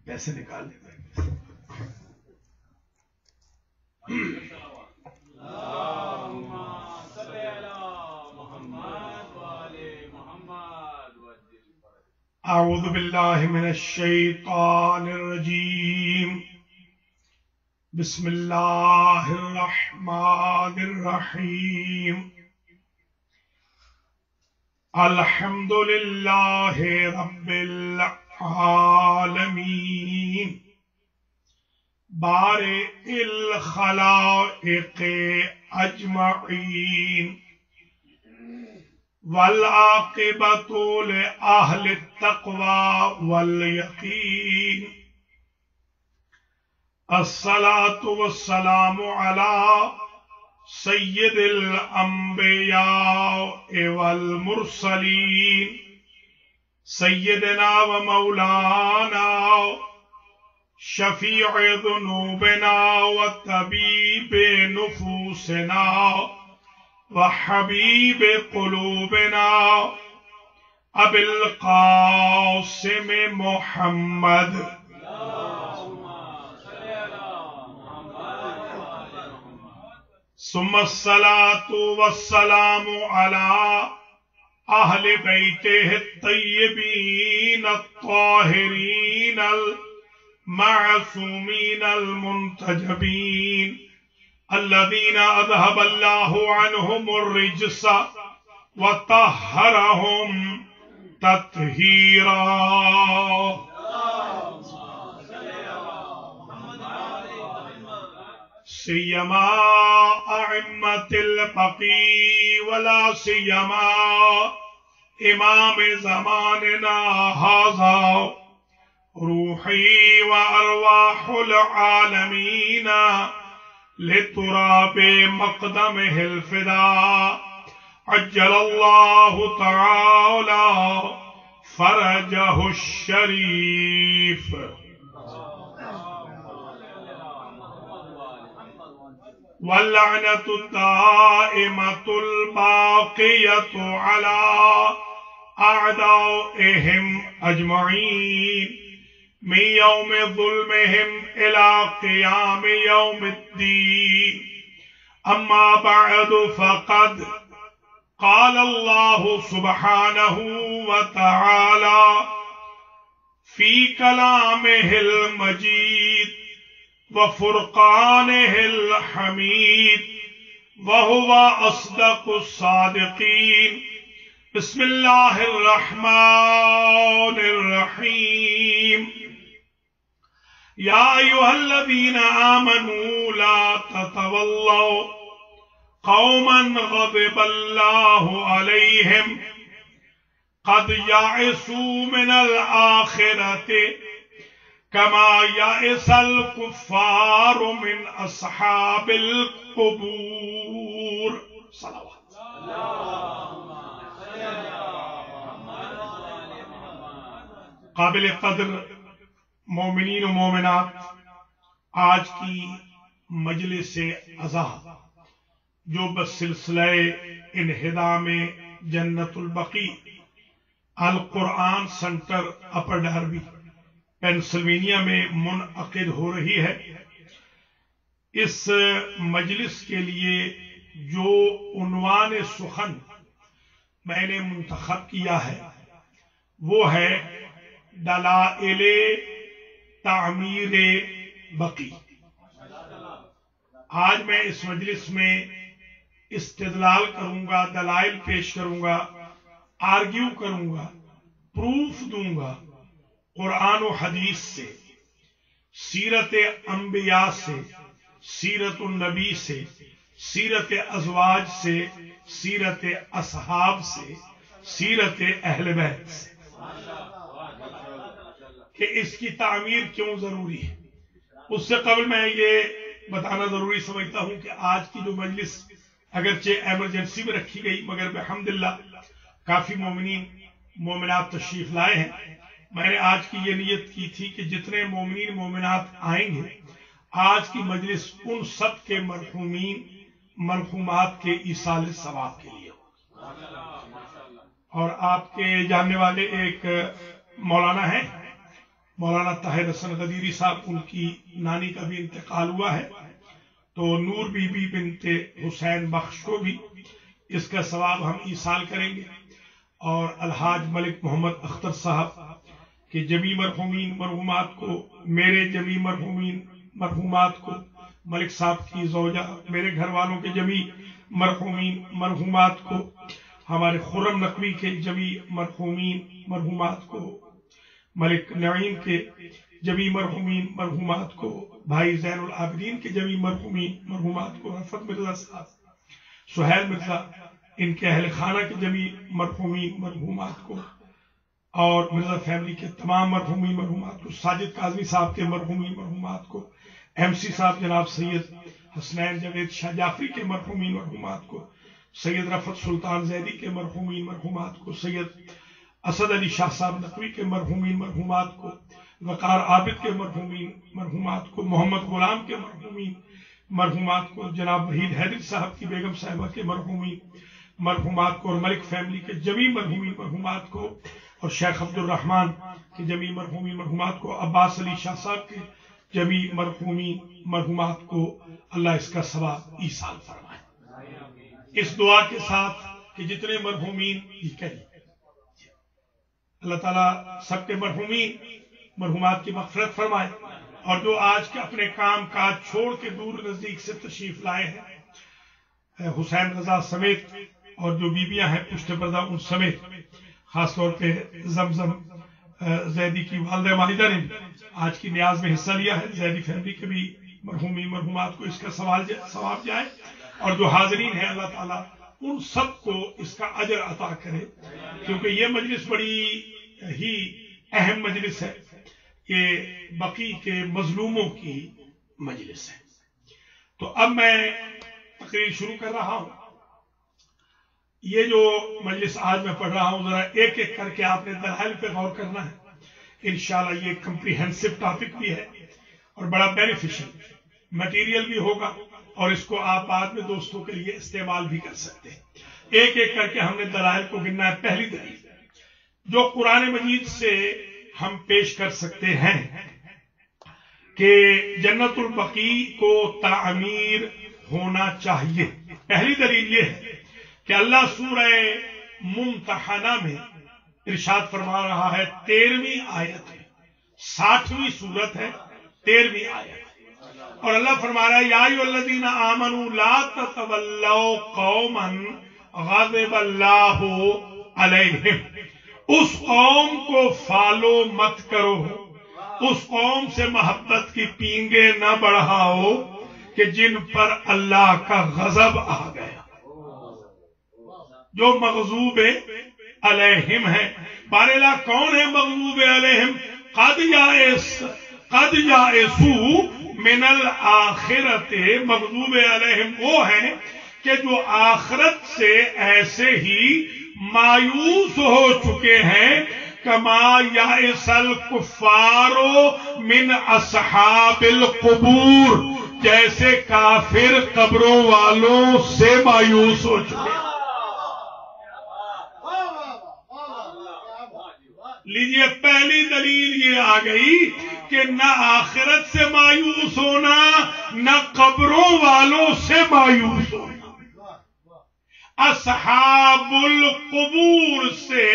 پیسے نکال لیں اعوذ باللہ من الشیطان الرجیم بسم اللہ الرحمن الرحیم الحمد للہ رب العالمین بارئ الخلائق اجمعین والعاقبۃ لأہل التقوى والیقین الصلاة والسلام علی سید الانبیاء والمرسلین سیدنا و مولانا شفیع ذنوبنا و طبیب نفوسنا وحبیب قلوبنا ابی القاسم محمد ثم الصلاة والسلام على اہل بیتہ الطیبین الطاہرین المعصومین المنتجبین الذين أذهب الله عنهم الرجس وطهرهم تطهيرا سيما أئمة البقي ولا سيما إمام زماننا هذا روحي وأرواح العالمين لتراب مقدمه الفداء عجل الله تعالى فرجه الشريف واللعنة الدائمة الباقية على أعدائهم أجمعين من يوم ظلمهم إلى قيام يوم الدين أما بعد فقد قال الله سبحانه وتعالى في كلامه المجيد وفرقانه الحميد وهو أصدق الصادقين بسم الله الرحمن الرحيم يا أيها الذين آمنوا لا تتولوا قوما غضب الله عليهم قد يئسوا من الآخرة كما يئس الكفار من أصحاب القبور صلوات قابل قدر مومنین و مومنات، آج کی مجلس عزا جو بسلسلہ انہدام جنت البقیع القرآن سنٹر اپر ڈاربی پینسلوینیا میں منعقد ہو رہی ہے، اس مجلس کے لیے جو عنوان سخن میں نے منتخب کیا ہے وہ ہے دلائل تعمیر بقیع۔ آج میں اس مجلس میں استدلال کروں گا، دلائل پیش کروں گا، آرگیو کروں گا، پروف دوں گا قرآن و حدیث سے، سیرت انبیاء سے، سیرت النبی سے، سیرت ازواج سے، سیرت اصحاب سے، سیرت اہل بیت سے، کہ اس کی تعمیر کیوں ضروری ہے۔ اس سے قبل میں یہ بتانا ضروری سمجھتا ہوں کہ آج کی جو مجلس اگرچہ ایمرجنسی میں رکھی گئی مگر بحمداللہ کافی مومنین مومنات تشریف لائے ہیں۔ میں نے آج کی یہ نیت کی تھی کہ جتنے مومنین مومنات آئیں گے آج کی مجلس ان سب کے مرحومین مرحومات کے ایصال ثواب کے لیے ہو۔ اور آپ کے جاننے والے ایک مولانا ہیں، مولانا طاہر حسن غدیری صاحب، ان کی نانی کا بھی انتقال ہوا ہے، تو نور بی بی بنت حسین بخش کو بھی اس کا ثواب ہم ایصال کریں گے، اور الحاج ملک محمد اختر صاحب کہ جمی مرحومین مرحومات کو، میرے جمی مرحومین مرحومات کو، ملک صاحب کی زوجہ، میرے گھر والوں کے جمی مرحومین مرحومات کو، ہمارے خرم نقوی کے جمی مرحومین مرحومات کو، ملک نعیم کے جمی مرحومین مرحومات کو، بھائی زین العابدین کے جمی مرحومین مرحومات کو، رفعت مرزا صاحب، سہیل مرزا، ان کے اہل خانہ کے جمی مرحومین مرحومات کو، اور مرزا فیملی کے تمام مرحومین مرحومات کو، ساجد کاظمی صاحب کے مرحومین مرحومات کو، ایم سی صاحب جناب سید حسنین جاوید شاہ جعفری کے مرحومین مرحومات کو، سید رفعت سلطان زیدی کے مرحومین مرحومات کو، سید اسد علی شاہ صاحب نقوی کے مرحومین مرحومات کو، وقار عابد کے مرحومین مرحومات کو، محمد غلام کے مرحومین مرحومات کو، جناب وحید حیدری صاحب کی بیگم صاحبہ کے مرحومین مرحومات کو، اور ملک فیملی کے جمی مرحومین مرحومات کو، اور شیخ عبد الرحمن کے جمی مرحومین مرحومات کو، عباس علی شاہ صاحب کے جمی مرحومین مرحومات کو اللہ اس کا ثواب ایصال فرمائے۔ اس دعا کے ساتھ کہ جتنے مرحومین یہ کہیے، اللہ تعالیٰ سب کے مرحومین مرحومات کی مغفرت فرمائے، اور جو آج کے اپنے کام کاج چھوڑ کے دور نزدیک سے تشریف لائے ہیں، حسین رضا سمیت، اور جو بیویاں ہیں پشت پردہ ان سمیت، خاص طور پہ زمزم زیدی کی والدہ ماہدہ نے بھی آج کی نیاز میں حصہ لیا ہے، زیدی فیملی کے بھی مرحومین مرحومات کو اس کا ثواب جائے، اور جو حاضرین ہیں اللہ تعالیٰ ان سب کو اس کا اجر عطا کرے، کیونکہ یہ مجلس بڑی ہی اہم مجلس ہے، یہ بقی کے مظلوموں کی مجلس ہے۔ تو اب میں تقریر شروع کر رہا ہوں۔ یہ جو مجلس آج میں پڑھ رہا ہوں، ذرا ایک ایک کر کے آپ نے دلائل پہ غور کرنا ہے۔ انشاءاللہ یہ کمپریہنسو ٹاپک بھی ہے اور بڑا بینیفیشل مٹیریل بھی ہوگا، اور اس کو آپ بعد میں دوستوں کے لیے استعمال بھی کر سکتے ہیں۔ ایک ایک کر کے ہم نے دلائل کو گننا ہے۔ پہلی دلیل جو قرآن مجید سے ہم پیش کر سکتے ہیں کہ جنت البقیع کو تعمیر ہونا چاہیے، پہلی دلیل یہ ہے کہ اللہ سورہ ممتحنہ میں ارشاد فرما رہا ہے 13ویں آیت میں، 60ویں سورت ہے 13ویں آیت، اور اللہ فرما رہا ہے یا ایھا الذین آمنوا لا تتولوا قوما غضب اللہ علیہم، اس قوم کو فالو مت کرو، اس قوم سے محبت کی پینگے نہ بڑھاؤ کہ جن پر اللہ کا غضب آ گیا، جو مغضوب علیہم ہے۔ بارہلا کون ہے مغضوب علیہم؟ قد یائسوا من الآخرت، مغضوب علیہم وہ ہیں کہ جو آخرت سے ایسے ہی مایوس ہو چکے ہیں، کما یائس الکفار من اصحاب القبور، جیسے کافر قبروں والوں سے مایوس ہو چکے ہیں۔ لیجئے پہلی دلیل یہ آ گئی کہ نہ آخرت سے مایوس ہونا، نہ قبروں والوں سے مایوس ہونا، اصحاب القبور سے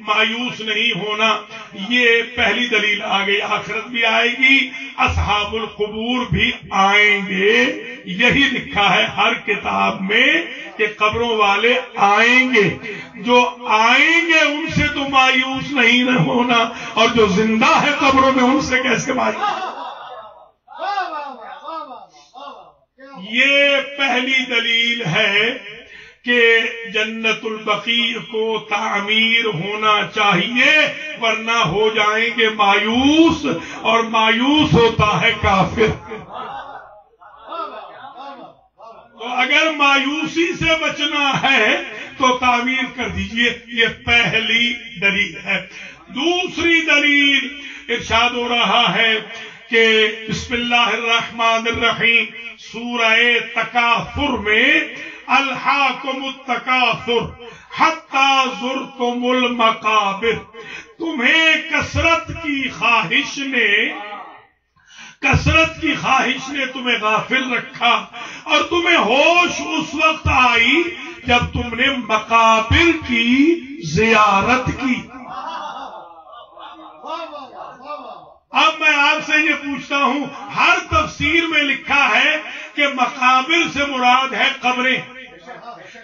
مایوس نہیں ہونا، یہ پہلی دلیل آ گئی۔ آخرت بھی آئے گی، اصحاب القبور بھی آئیں گے، یہی لکھا ہے ہر کتاب میں کہ قبروں والے آئیں گے، جو آئیں گے ان سے تو مایوس نہیں ہونا، اور جو زندہ ہے قبروں میں ان سے کیسے مایوس؟ یہ پہلی دلیل ہے کہ جنت البقیع کو تعمیر ہونا چاہیے، ورنہ ہو جائیں گے مایوس، اور مایوس ہوتا ہے کافر۔ تو اگر مایوسی سے بچنا ہے تو تعمیر کر دیجئے، یہ پہلی دلیل ہے۔ دوسری دلیل ارشاد ہو رہا ہے کہ بسم اللہ الرحمن الرحیم سورہ تکاثر میں الہاکم التکاثر حتی زرتم المقابر، تمہیں کثرت کی خواہش نے تمہیں غافل رکھا اور تمہیں ہوش اس وقت آئی جب تم نے مقابر کی زیارت کی۔ اب میں آپ سے یہ پوچھتا ہوں، ہر تفسیر میں لکھا ہے کہ مقابر سے مراد ہے قبریں،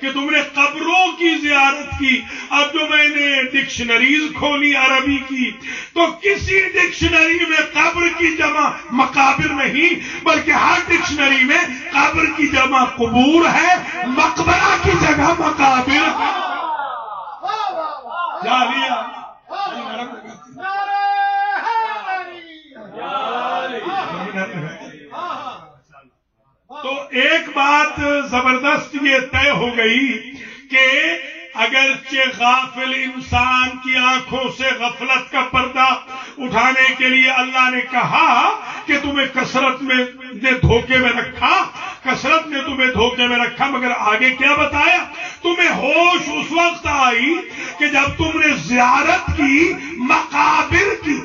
کہ تم نے قبروں کی زیارت کی۔ اب جو میں نے ڈکشنریز کھولی عربی کی تو کسی ڈکشنری میں قبر کی جمع مقابر نہیں، بلکہ ہر ڈکشنری میں قبر کی جمع قبور ہے، مقبرہ کی جگہ مقابر ہے۔ تو ایک بات زبردست یہ طے ہو گئی کہ اگرچہ غافل انسان کی آنکھوں سے غفلت کا پردہ اٹھانے کے لیے اللہ نے کہا کہ تمہیں کثرت نے دھوکے میں رکھا، کثرت نے تمہیں دھوکے میں رکھا، مگر آگے کیا بتایا؟ تمہیں ہوش اس وقت آئی کہ جب تم نے زیارت کی مقابر کی۔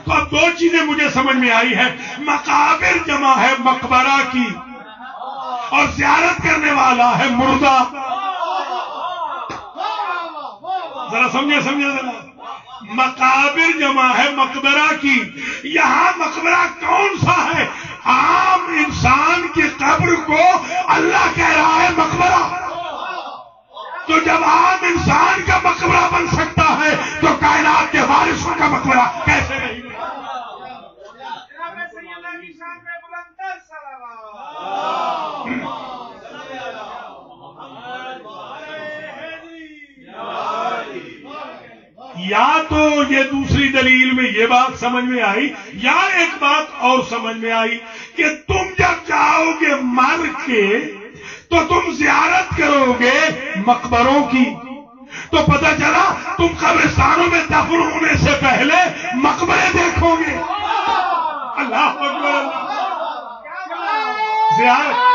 تو اب دو چیزیں مجھے سمجھ میں آئی ہے، مقابر جمع ہے مقبرہ کی اور زیارت کرنے والا ہے مردہ۔ ذرا سمجھے ذرا، مقابر جمع ہے مقبرہ کی۔ یہاں مقبرہ کون سا ہے؟ عام انسان کی قبر کو اللہ کہہ رہا ہے مقبرہ۔ تو جب عام انسان کا مقبرہ بن سکتا ہے تو کائنات کے وارثوں کا مقبرہ کیسے نہیں؟ یا تو یہ دوسری دلیل میں یہ بات سمجھ میں آئی، یا ایک بات اور سمجھ میں آئی کہ تم جب جاؤ گے مر کے تو تم زیارت کرو گے مقبروں کی، تو پتہ چلا تم قبرستانوں میں دفن ہونے سے پہلے مقبرے دیکھو گے۔ اللہ اکبر، زیارت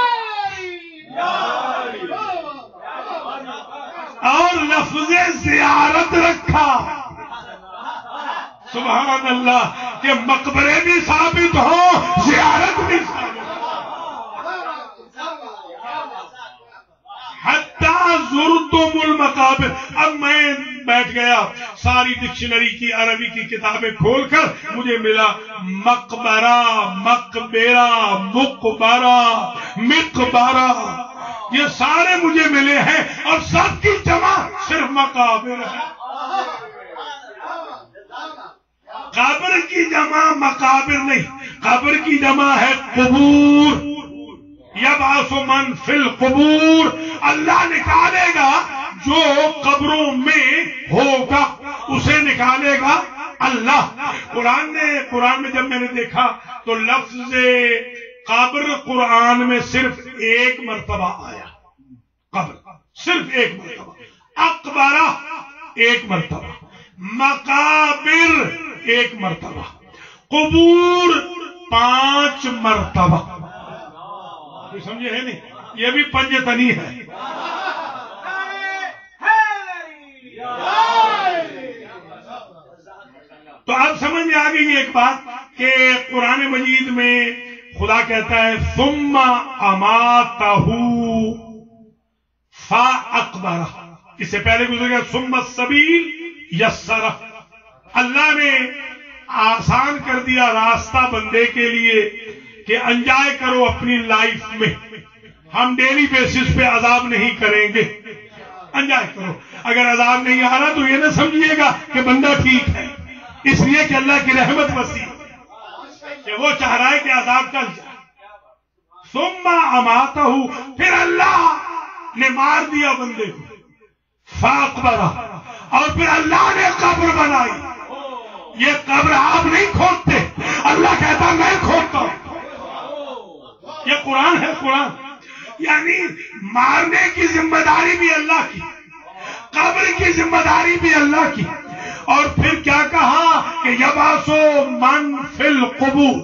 اور لفظ زیارت رکھا۔ سبحان اللہ، کہ مقبرے بھی ثابت ہوں، زیارت بھی ثابت حتی زرتم المقابر۔ اب میں بیٹھ گیا ساری ڈکشنری کی عربی کی کتابیں کھول کر، مجھے ملا مقبرہ، مقبرہ، مقبرہ، مقبرہ، یہ سارے مجھے ملے ہیں اور سب کی جمع صرف مقابر ہے۔ قبر کی جمع مقابر نہیں، قبر کی جمع ہے قبور۔ یبعث من فی القبور، اللہ نکالے گا جو قبروں میں ہوگا، اسے نکالے گا اللہ۔ قرآن میں جب میں نے دیکھا تو لفظ قبر قرآن میں صرف ایک مرتبہ آیا، قبر صرف ایک مرتبہ، اقبرہ ایک مرتبہ، مقابر ایک مرتبہ، قبور 5 مرتبہ۔ سمجھے ہے نہیں؟ یہ بھی پنجتنی ہے۔ تو اب سمجھ میں آ گئی ایک بات کہ قرآن مجید میں خدا کہتا ہے ثم اماتہ فاقبرہ، اس سے پہلے گزر گیا ثم السبیل یسرہ۔ اللہ نے آسان کر دیا راستہ بندے کے لیے کہ انجوائے کرو اپنی لائف میں، ہم ڈیلی بیسس پہ عذاب نہیں کریں گے، انجوائے کرو۔ اگر عذاب نہیں آ رہا تو یہ نہ سمجھیے گا کہ بندہ ٹھیک ہے، اس لیے کہ اللہ کی رحمت وسیع کہ وہ چاہ رہا ہے کہ عذاب ٹل جائے۔ ثم اماتہ، پھر اللہ نے مار دیا بندے کو، فاقبرہ، اور پھر اللہ نے قبر بنائی۔ یہ قبر آپ نہیں کھودتے، اللہ کہتا میں کھودتا ہوں۔ یہ قرآن ہے، قرآن یعنی مارنے کی ذمہ داری بھی اللہ کی، قبر کی ذمہ داری بھی اللہ کی۔ اور پھر کیا کہا کہ یبعث من فی القبور،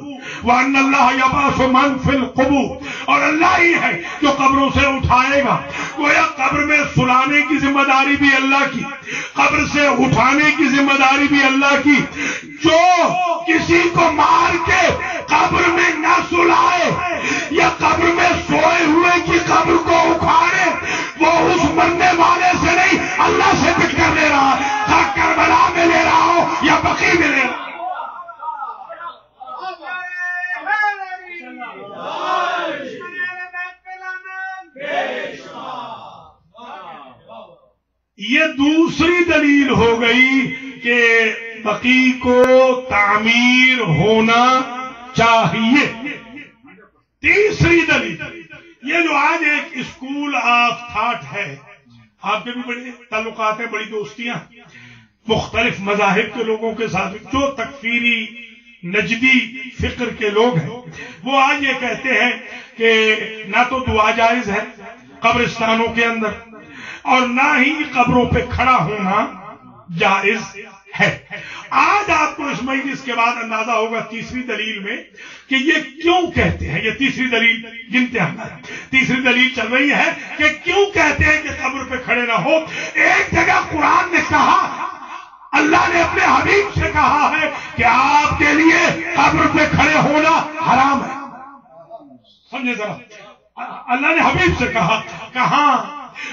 وَأَنَّ اللَّهَ يَبْعَثُ مَن فِي الْقُبُورِ، اور اللہ ہی ہے جو قبروں سے اٹھائے گا. گویا قبر میں سلانے کی ذمہ داری بھی اللہ کی، قبر سے اٹھانے کی ذمہ داری بھی اللہ کی. جو کسی کو مار کے قبر میں نہ سلائے یا قبر میں سوئے ہوئے کی قبر کو اکھاڑے، وہ اس مرنے والے سے نہیں اللہ سے پٹ کر لے رہا ہے، خواہ کربلا میں لے رہا ہو یا بقیع میں لے رہا ہو. یہ دوسری دلیل ہو گئی کہ بقیع کو تعمیر ہونا چاہیے. تیسری دلیل، یہ جو آج ایک اسکول آف تھاٹ ہے، آپ کے بھی بڑے تعلقات ہیں، بڑی دوستیاں مختلف مذاہب کے لوگوں کے ساتھ، جو تکفیری نجدی فکر کے لوگ ہیں، وہ آج یہ کہتے ہیں کہ نہ تو دعا جائز ہے قبرستانوں کے اندر، اور نہ ہی قبروں پہ کھڑا ہونا جائز ہے. آج آپ کو اس مجلس کے بعد اندازہ ہوگا تیسری دلیل میں کہ یہ کیوں کہتے ہیں. یہ تیسری دلیل گنتے ہیں، تیسری دلیل چل رہی ہے کہ کیوں کہتے ہیں کہ قبر پہ کھڑے نہ ہو. ایک جگہ قرآن نے کہا، اللہ نے اپنے حبیب سے کہا ہے کہ آپ کے لیے قبر پہ کھڑے ہونا حرام ہے. سمجھے ذرا، اللہ نے حبیب سے کہا، کہاں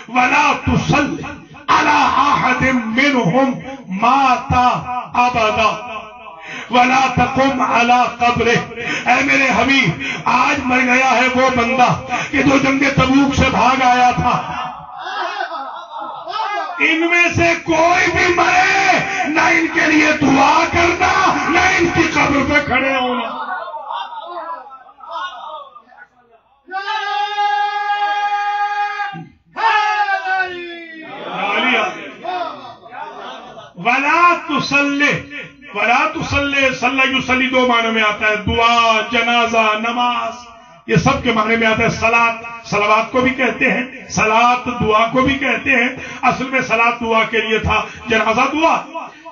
وَلَا تُصَلِّ عَلَىٰ أَحَدٍ مِّنْهُمْ مَاتَ أَبَدًا وَلَا تَقُمْ عَلَىٰ قَبْرِهِ. اے میرے حبیب، آج مر گیا ہے وہ بندہ کہ جو جنگ تبوک سے بھاگ آیا تھا، ان میں سے کوئی بھی مرے نہ ان کے لیے دعا کرنا نہ ان کی قبر پہ کھڑے ہونا. وَلَا تُصَلِّ، وَلَا تُصَلِّ، صلی یصلی دو معنی میں آتا ہے، دعا، جنازہ، نماز، یہ سب کے معنی میں آتا ہے. صلوات کو بھی کہتے ہیں، صلات دعا کو بھی کہتے ہیں. اصل میں صلات دعا کے لیے تھا، جنازہ دعا،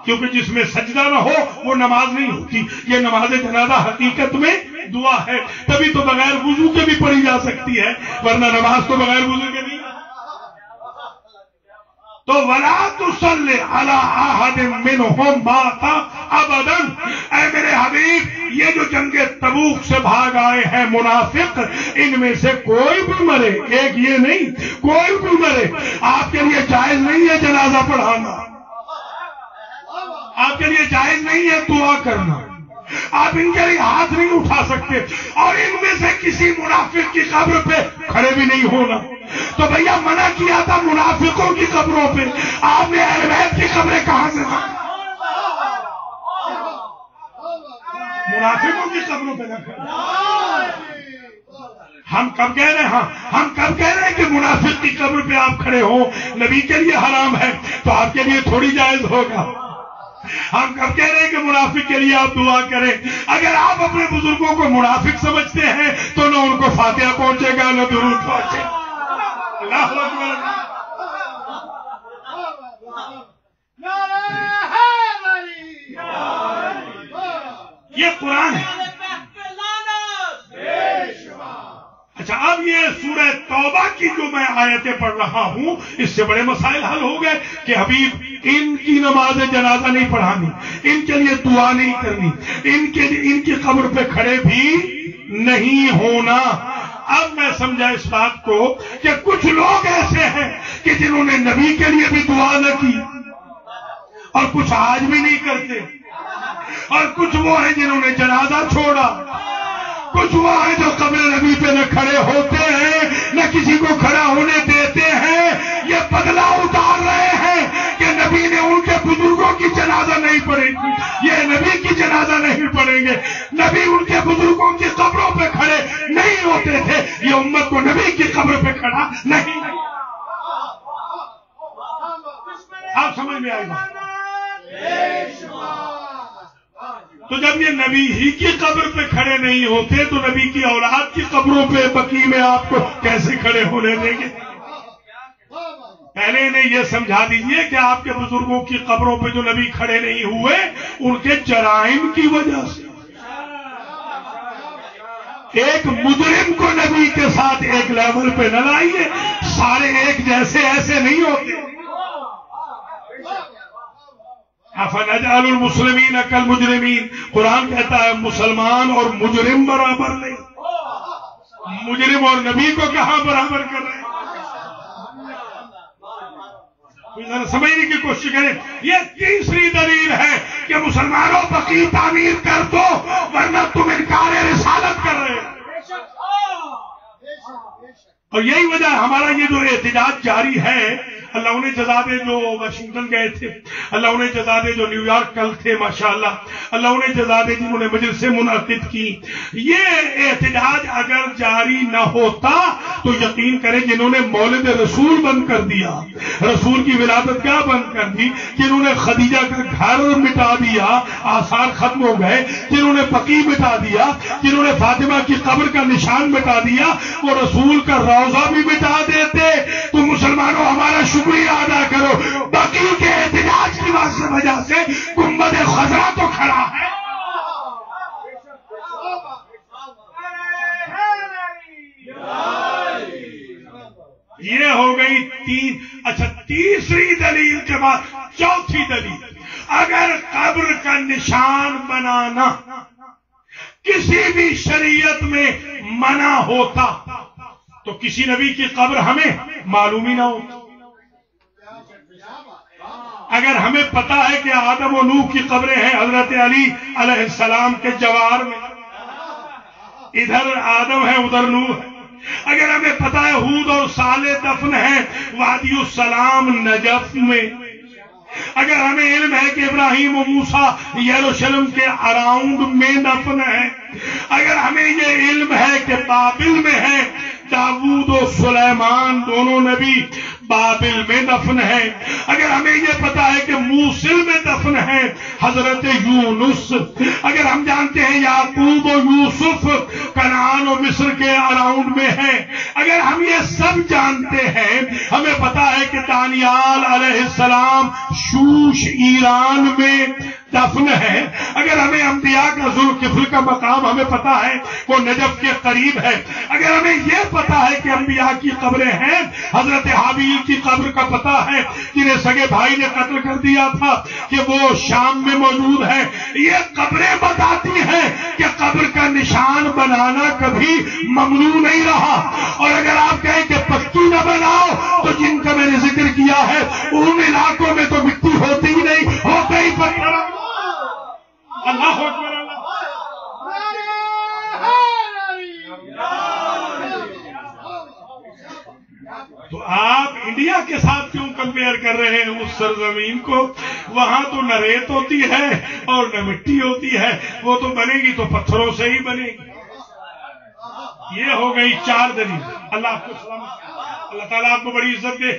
کیونکہ جس میں سجدہ نہ ہو وہ نماز نہیں ہوتی. یہ نماز جنازہ حقیقت میں دعا ہے، تبھی تو بغیر وضو کے بھی پڑھی جا سکتی ہے، ورنہ نماز تو بغیر وضو کے نہیں. تو وَلَا تُصَلِّ عَلَىٰ أَحَدٍ مِّنْهُمْ مَاتَ أَبَدًا. اے میرے حبیب، یہ جو جنگ تبوک سے بھاگ آئے ہیں منافق، ان میں سے کوئی بھی مرے، ایک یہ نہیں، کوئی بھی مرے، آپ کے لیے جائز نہیں ہے جنازہ پڑھانا، آپ کے لیے جائز نہیں ہے دعا کرنا، آپ ان کے لیے ہاتھ نہیں اٹھا سکتے، اور ان میں سے کسی منافق کی قبر پہ کھڑے بھی نہیں ہونا. تو بھیا منع کیا تھا منافقوں کی قبروں پہ، آپ نے اہل بیت کی قبریں کہاں سے تھا؟ منافقوں کی قبروں پہ نہ کھڑے. ہم کب کہہ رہے ہیں، ہم کب کہہ رہے ہیں کہ منافق کی قبر پہ آپ کھڑے ہوں؟ نبی کے لیے حرام ہے تو آپ کے لیے تھوڑی جائز ہوگا. ہم کب کہہ رہے ہیں کہ منافق کے لیے آپ دعا کریں؟ اگر آپ اپنے بزرگوں کو منافق سمجھتے ہیں تو نہ ان کو فاتحہ پہنچے گا نہ درود پہنچے گا. اللہ اکبر. یہ قرآن ہے. اچھا، اب یہ سورہ توبہ کی جو میں آیتیں پڑھ رہا ہوں، اس سے بڑے مسائل حل ہو گئے کہ حبیب ان کی نماز جنازہ نہیں پڑھانی، ان کے لیے دعا نہیں کرنی، ان کی قبر پہ کھڑے بھی نہیں ہونا. اب میں سمجھا اس بات کو کہ کچھ لوگ ایسے ہیں کہ جنہوں نے نبی کے لیے بھی دعا نہ کی اور کچھ آج بھی نہیں کرتے، اور کچھ وہ ہیں جنہوں نے جنازہ چھوڑا، کچھ وہ ہیں جو قبر نبی پہ نہ کھڑے ہوتے ہیں نہ کسی کو کھڑا ہونے دیتے ہیں. یہ بدلہ اتار رہے ہیں کہ نبی نے ان کے بزرگوں کی جنازہ نہیں پڑھی تھی، یہ نبی کی جنازہ نہیں پڑھیں گے. نبی ان کے بزرگوں کی قبروں پہ کھڑے نہیں ہوتے تھے، یہ امت کو نبی کی قبر پہ کھڑا نہیں. آپ سمجھ میں آئے گا. تو جب یہ نبی ہی کی قبر پہ کھڑے نہیں ہوتے تو نبی کی اولاد کی قبروں پہ بقیع میں آپ کو کیسے کھڑے ہونے دیں گے؟ پہلے انہیں یہ سمجھا دیجئے کہ آپ کے بزرگوں کی قبروں پہ جو نبی کھڑے نہیں ہوئے ان کے جرائم کی وجہ سے. ایک مجرم کو نبی کے ساتھ ایک لیول پہ نہ لائیے، سارے ایک جیسے ایسے نہیں ہوتے۔ افنجعل المسلمین کالمجرمین، قرآن کہتا ہے مسلمان اور مجرم برابر نہیں۔ مجرم اور نبی کو کہاں برابر کر رہے ہیں؟ سمجھنے کی کوشش کریں۔ یہ تیسری دلیل ہے کہ مسلمانوں بقیع تعمیر کر دو ورنہ تم انکار رسالت کر رہے ہیں۔ اور یہی وجہ ہمارا یہ جو احتجاج جاری ہے، اللہ انہیں جزا دے جو واشنگٹن گئے تھے، اللہ انہیں جزا دے جو نیو یارک کل تھے ماشاءاللہ، اللہ انہیں جزا دے جنہوں نے مجلسیں منعقد کی۔ یہ احتجاج اگر جاری نہ ہوتا تو یقین کریں جنہوں نے مولد رسول بند کر دیا، رسول کی ولادت کیا بند کر دی، جنہوں نے خدیجہ کا گھر مٹا دیا، آثار ختم ہو گئے، جنہوں نے بقیع مٹا دیا، جنہوں نے فاطمہ کی قبر کا نشان مٹا دیا، وہ رسول کا روضہ بھی مٹا دیتے۔ تو مسلمانوں ہمارا شکریہ ادا کرو، بقیع کے احتجاج کی وجہ سے گنبد خضرا تو کھڑا ہے۔ یہ ہو گئی تین۔ اچھا، تیسری دلیل کے بعد چوتھی دلیل، اگر قبر کا نشان بنانا کسی بھی شریعت میں منع ہوتا تو کسی نبی کی قبر ہمیں معلوم ہی نہ ہوتی۔ اگر ہمیں پتا ہے کہ آدم و نوح کی قبریں ہیں حضرت علی علیہ السلام کے جوار میں، ادھر آدم ہے ادھر نوح ہے، اگر ہمیں پتا ہے ہود اور صالح دفن ہیں وادی السلام نجف میں، اگر ہمیں علم ہے کہ ابراہیم و موسیٰ یروشلم کے اراؤنڈ میں دفن ہیں، اگر ہمیں یہ علم ہے کہ بابل میں ہے، داؤد و سلیمان دونوں نبی بابل میں دفن ہیں، اگر ہمیں یہ پتا ہے کہ موصل میں دفن ہے حضرت یونس، اگر ہم جانتے ہیں یعقوب و یوسف کنعان و مصر کے اراؤنڈ میں ہیں، اگر ہم یہ سب جانتے ہیں، ہمیں پتا ہے کہ دانیال علیہ السلام شوش ایران میں دفن ہے، اگر ہمیں انبیاء کا ذوالکفل کا مقام ہمیں پتا ہے وہ نجف کے قریب ہے، اگر ہمیں یہ پتا ہے کہ انبیاء کی قبریں ہیں، حضرت حابیل کی قبر کا پتا ہے جنہیں سگے بھائی نے قتل کر دیا تھا کہ وہ شام میں موجود ہے، یہ قبریں بتاتی ہیں کہ قبر کا نشان بنانا کبھی ممنوع نہیں رہا۔ اور اگر آپ کہیں کہ پکی نہ بناؤ تو جن کا میں نے ذکر کیا ہے ان علاقوں میں تو مٹی ہوتی ہی نہیں، ہوتا ہی پتھر۔ اللہ اکبر، تو آپ انڈیا کے ساتھ کیوں کمپیئر کر رہے ہیں اس سرزمین کو؟ وہاں تو نہ ریت ہوتی ہے اور نہ مٹی ہوتی ہے، وہ تو بنے گی تو پتھروں سے ہی بنے گی۔ یہ ہو گئی چار دلیل۔ اللہ آپ کو سلامت، اللہ تعالیٰ آپ کو بڑی عزت دے۔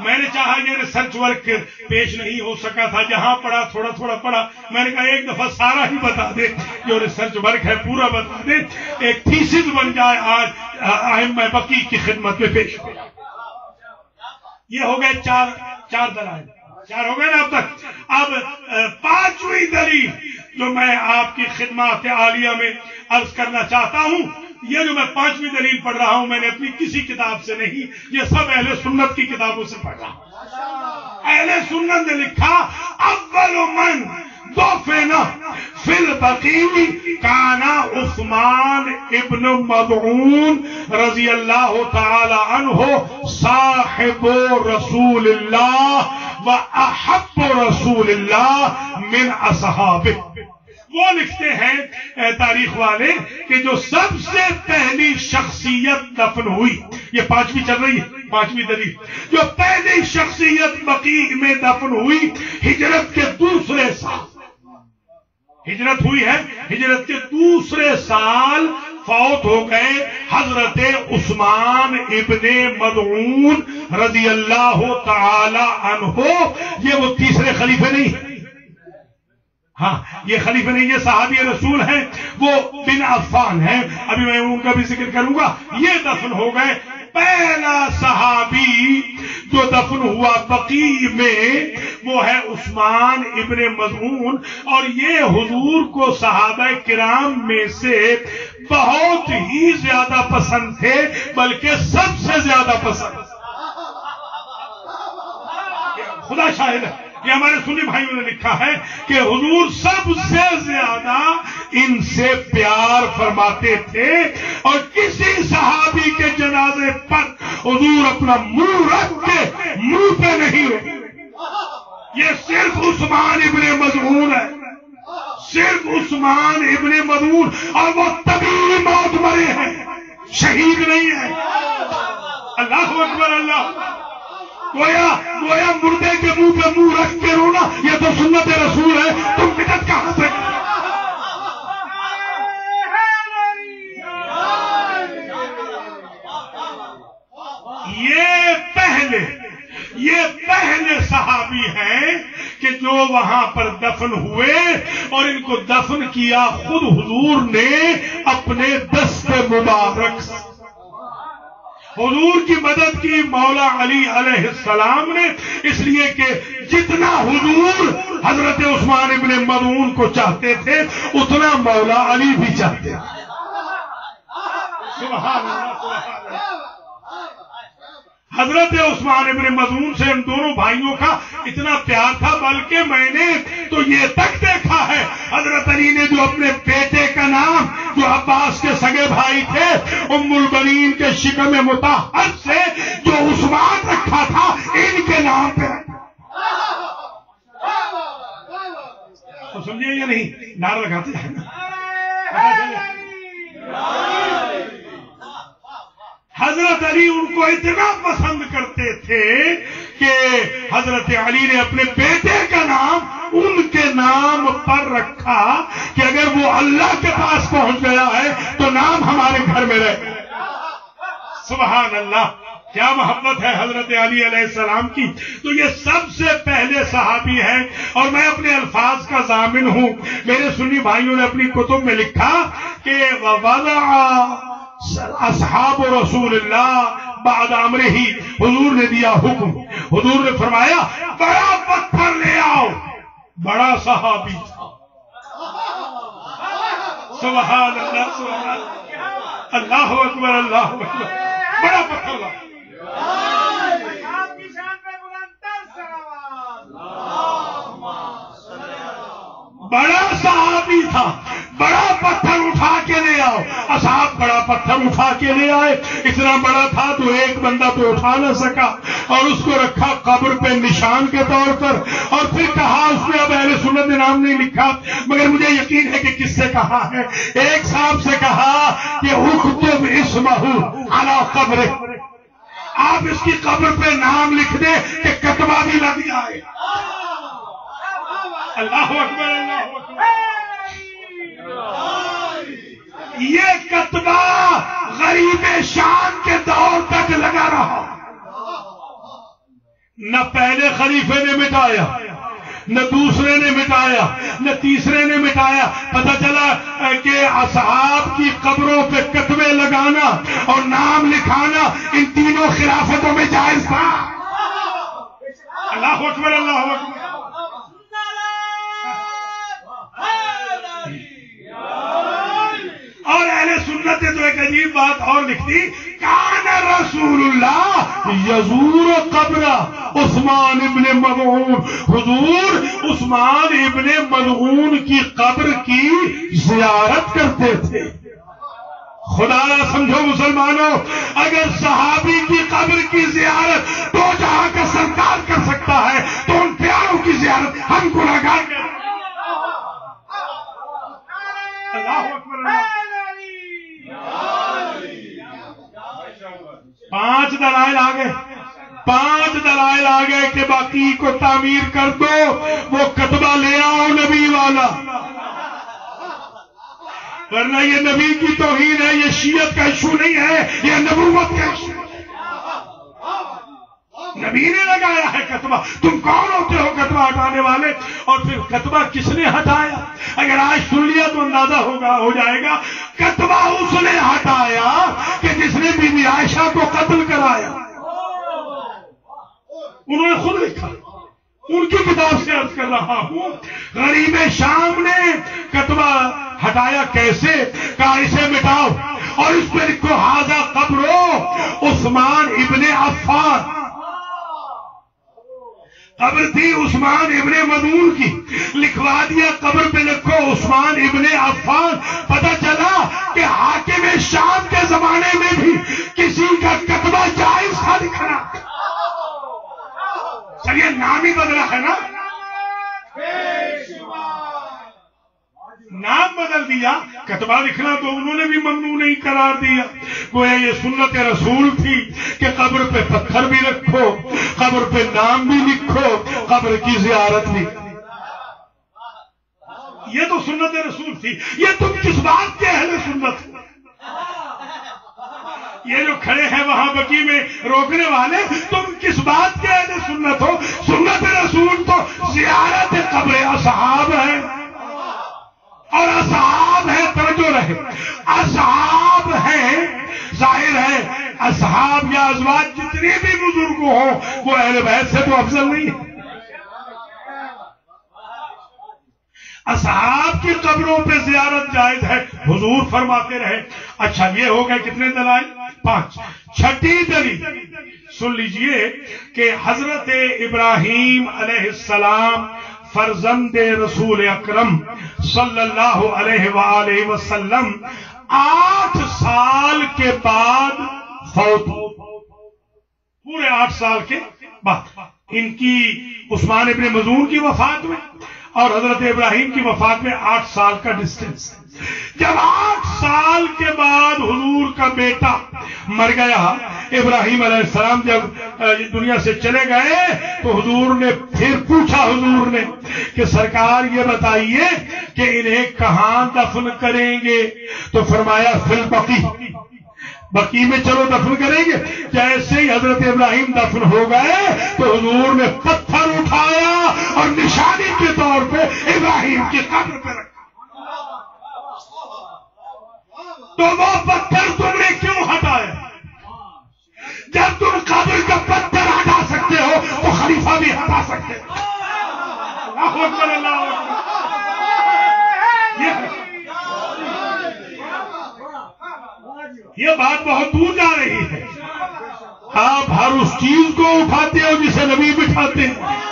میں نے چاہا یہ ریسرچ ورک پیش نہیں ہو سکا تھا، جہاں پڑھا تھوڑا تھوڑا پڑھا، میں نے کہا ایک دفعہ سارا ہی بتا دے، جو ریسرچ ورک ہے پورا بتا دے، ایک تھیسس بن جائے آج ائمہ بقیع کی خدمت میں پیش ہو۔ یہ ہو گئے چار دلائل، چار ہو گئے نا اب تک۔ اب پانچویں دلیل جو میں آپ کی خدمات عالیہ میں عرض کرنا چاہتا ہوں، یہ جو میں پانچویں دلیل پڑھ رہا ہوں میں نے اپنی کسی کتاب سے نہیں، یہ سب اہل سنت کی کتابوں سے پڑھ رہا ہوں۔ اہل سنت نے لکھا اول من دفن فی البقیع کان عثمان ابن مظعون رضی اللہ تعالی عنہ صاحب رسول اللہ و احب رسول اللہ من اصحابہ۔ وہ لکھتے ہیں تاریخ والے کہ جو سب سے پہلی شخصیت دفن ہوئی، یہ پانچویں چل رہی ہے، پانچویں دلیل، جو پہلی شخصیت بقیع میں دفن ہوئی ہجرت کے دوسرے سال، ہجرت ہوئی ہے، ہجرت کے دوسرے سال فوت ہو گئے حضرت عثمان ابن مظعون رضی اللہ تعالی عنہ۔ یہ وہ تیسرے خلیفے نہیں، ہاں یہ خلیفہ نہیں، یہ صحابی رسول ہیں، وہ بن عفان ہیں، ابھی میں ان کا بھی ذکر کروں گا۔ یہ دفن ہو گئے پہلا صحابی جو دفن ہوا بقیع میں وہ ہے عثمان ابن مظعون، اور یہ حضور کو صحابہ کرام میں سے بہت ہی زیادہ پسند تھے، بلکہ سب سے زیادہ پسند۔ خدا شاہد ہے، یہ ہمارے سنی بھائیوں نے لکھا ہے کہ حضور سب سے زیادہ ان سے پیار فرماتے تھے، اور کسی صحابی کے جنازے پر حضور اپنا منہ رکھ کے منہ پہ نہیں روتے۔ یہ صرف عثمان ابن مظعون ہے، صرف عثمان ابن مظعون، اور وہ طبیعی موت مرے ہیں، شہید نہیں ہے۔ اللہ اکبر، اللہ۔ گویا مردے کے منہ پہ منہ رکھ کے رونا یہ تو سنت رسول ہے، تم بدعت کہاں سے؟ یہ پہلے صحابی ہیں کہ جو وہاں پر دفن ہوئے، اور ان کو دفن کیا خود حضور نے اپنے دست مبارک سے۔ حضور کی مدد کی مولا علی علیہ السلام نے، اس لیے کہ جتنا حضور حضرت عثمان ابن مظعون کو چاہتے تھے اتنا مولا علی بھی چاہتے تھے۔ سبحان اللہ، سبحان اللہ۔ حضرت عثمان ابن مظعون سے ان دونوں بھائیوں کا اتنا پیار تھا، بلکہ میں نے تو یہ تک دیکھا ہے حضرت علی نے جو اپنے بیٹے کا نام، جو عباس کے سگے بھائی تھے، ام البنین کے شکم مطہر سے جو عثمان رکھا تھا، ان کے نام پہ تو سمجھے یا نہیں؟ نعرہ لگاتے ہیں نا۔ حضرت علی ان کو اتنا پسند کرتے تھے کہ حضرت علی نے اپنے بیٹے کا نام ان کے نام پر رکھا کہ اگر وہ اللہ کے پاس پہنچ گیا ہے تو نام ہمارے گھر میں رہے۔ سبحان اللہ، کیا محبت ہے حضرت علی علیہ السلام کی۔ تو یہ سب سے پہلے صحابی ہیں، اور میں اپنے الفاظ کا ضامن ہوں۔ میرے سنی بھائیوں نے اپنی کتب میں لکھا کہ وَوَضَعَ اصحاب رسول اللہ بعد امرہ، حضور نے دیا حکم، حضور نے فرمایا بڑا پتھر لے آؤ۔ بڑا صحابی تھا، سبحان اللہ، سبحان اللہ، اللہ اکبر، اللہ اکبر۔ بڑا پتھر لاؤ۔ بڑا صحابی تھا، بڑا پتھر اٹھا کے لے آؤ۔ اصحاب بڑا پتھر اٹھا کے لے آئے، اتنا بڑا تھا تو ایک بندہ تو اٹھا نہ سکا، اور اس کو رکھا قبر پہ نشان کے طور پر، اور پھر کہا، اس میں اب اہل سنت نے نام نہیں لکھا مگر مجھے یقین ہے کہ کس سے کہا ہے، ایک صاحب سے کہا کہ اکتب اسمہ علی قبر، آپ اس کی قبر پہ نام لکھ دیں کہ کتبہ بھی لگ جائے۔ اللہ اکبر، اللہ اکبر۔ یہ کتبہ غریب شام کے دور تک لگا رہا، نہ پہلے خلیفے نے مٹایا، نہ دوسرے نے مٹایا، نہ تیسرے نے مٹایا۔ پتہ چلا کہ اصحاب کی قبروں پہ کتبے لگانا اور نام لکھانا ان تینوں خلافتوں میں جائز تھا۔ اللہ اکبر، اللہ اکبر۔ اور اہل سنت نے تو ایک عجیب بات اور لکھ دی، کان رسول اللہ یزور قبر عثمان ابن مظعون، حضور عثمان ابن مظعون کی قبر کی زیارت کرتے تھے۔ خدا نہ سمجھو مسلمانوں، اگر صحابی کی قبر کی زیارت تو جہاں کا سرکار کر سکتا ہے تو ان پیاروں کی زیارت ہم گنہگار کریں۔ اللہ اکبر، اللہ۔ 5 دلائل آ گئے، 5 دلائل آ گئے کہ باقی کو تعمیر کر دو، وہ کتبہ لے آؤ نبی والا، ورنہ یہ نبی کی توہین ہے، یہ شیعت کا ایشو نہیں ہے، یہ نبوت کا ایشو ہے۔ نبی نے لگایا ہے کتبہ، تم کون ہوتے ہو کتبہ ہٹانے والے؟ اور پھر کتبہ کس نے ہٹایا؟ اگر آج سن لیا تو اندازہ ہو جائے گا، کتبہ اس نے ہٹایا کہ جس نے بی بی عائشہ کو قتل انہوں نے خود لکھا، ان کی کتاب سے عرض کر رہا ہوں. غریب شام نے کتبہ ہٹایا کیسے؟ کہا اسے مٹاؤ اور اس پہ لکھو ھذا قبر عثمان ابن عفان. قبر تھی عثمان ابن مظعون کی، لکھوا دیا قبر پہ لکھو عثمان ابن عفان. پتہ چلا کہ حاکم شام کے زمانے میں بھی کسی کا کتبہ جائز تھا لکھنا. چلیے نام ہی بدلا ہے نا، نام بدل دیا، کتبہ لکھنا تو انہوں نے بھی ممنوع نہیں قرار دیا. گویا یہ سنت رسول تھی کہ قبر پہ پتھر بھی رکھو، قبر پہ نام بھی لکھو، قبر کی زیارت بھی. یہ تو سنت رسول تھی. یہ تم کس بات کے اہل سنت؟ یہ جو کھڑے ہیں وہاں بقی میں روکنے والے، تم کس بات کے اہل سنت ہو؟ سنت رسول تو زیارت قبر اصحاب ہے، اور اصحاب ہے، توجہ رہے، اصحاب ہیں. ظاہر ہے اصحاب یا ازواج جتنے بھی بزرگ ہوں وہ اہل بیت سے تو افضل نہیں ہے. اصحاب کی قبروں پہ زیارت جائز ہے، حضور فرماتے رہے. اچھا یہ ہو گئے کتنے دلائل؟ 5. چھٹی دلیل سن لیجئے کہ حضرت ابراہیم علیہ السلام فرزند رسول اکرم صلی اللہ علیہ وآلہ وسلم 8 سال کے بعد فوت ہو. پورے 8 سال کے بعد ان کی عثمان ابن مظعون کی وفات میں اور حضرت ابراہیم کی وفات میں 8 سال کا ڈسٹنس. جب 8 سال کے بعد حضور کا بیٹا مر گیا، ابراہیم علیہ السلام جب دنیا سے چلے گئے تو حضور نے پھر پوچھا، حضور نے کہ سرکار یہ بتائیے کہ انہیں کہاں دفن کریں گے؟ تو فرمایا فی البقیع، بقیع میں چلو دفن کریں گے. جیسے ہی حضرت ابراہیم دفن ہو گئے تو حضور نے پتھر اٹھایا اور نشانی کے طور پہ ابراہیم کی قبر پہ رکھا. تو وہ پتھر تم نے کیوں ہٹایا؟ جب تم قبر کا پتھر ہٹا سکتے ہو تو خلیفہ بھی ہٹا سکتے ہو. اللہ اکبر، اللہ اکبر. یہ بات بہت دور جا رہی ہے. آپ ہر اس چیز کو اٹھاتے ہو جسے نبی بٹھاتے ہیں.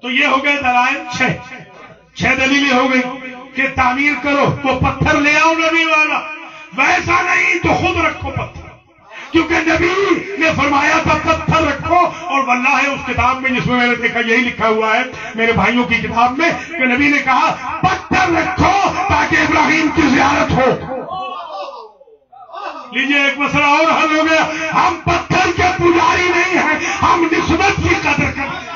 تو یہ ہو گئے دلائل 6 دلیلیں ہو گئی کہ تعمیر کرو تو پتھر لے آؤ نبی والا، ویسا نہیں تو خود رکھو پتھر، کیونکہ نبی نے فرمایا تھا پتھر رکھو. اور واللہ اس کتاب میں جس میں میں نے دیکھا یہی لکھا ہوا ہے میرے بھائیوں کی کتاب میں کہ نبی نے کہا پتھر رکھو تاکہ ابراہیم کی زیارت ہو. لیجئے ایک مسئلہ اور حل ہو گیا. ہم پتھر کے پجاری نہیں ہیں، ہم نسبت کی قدر کرتے ہیں.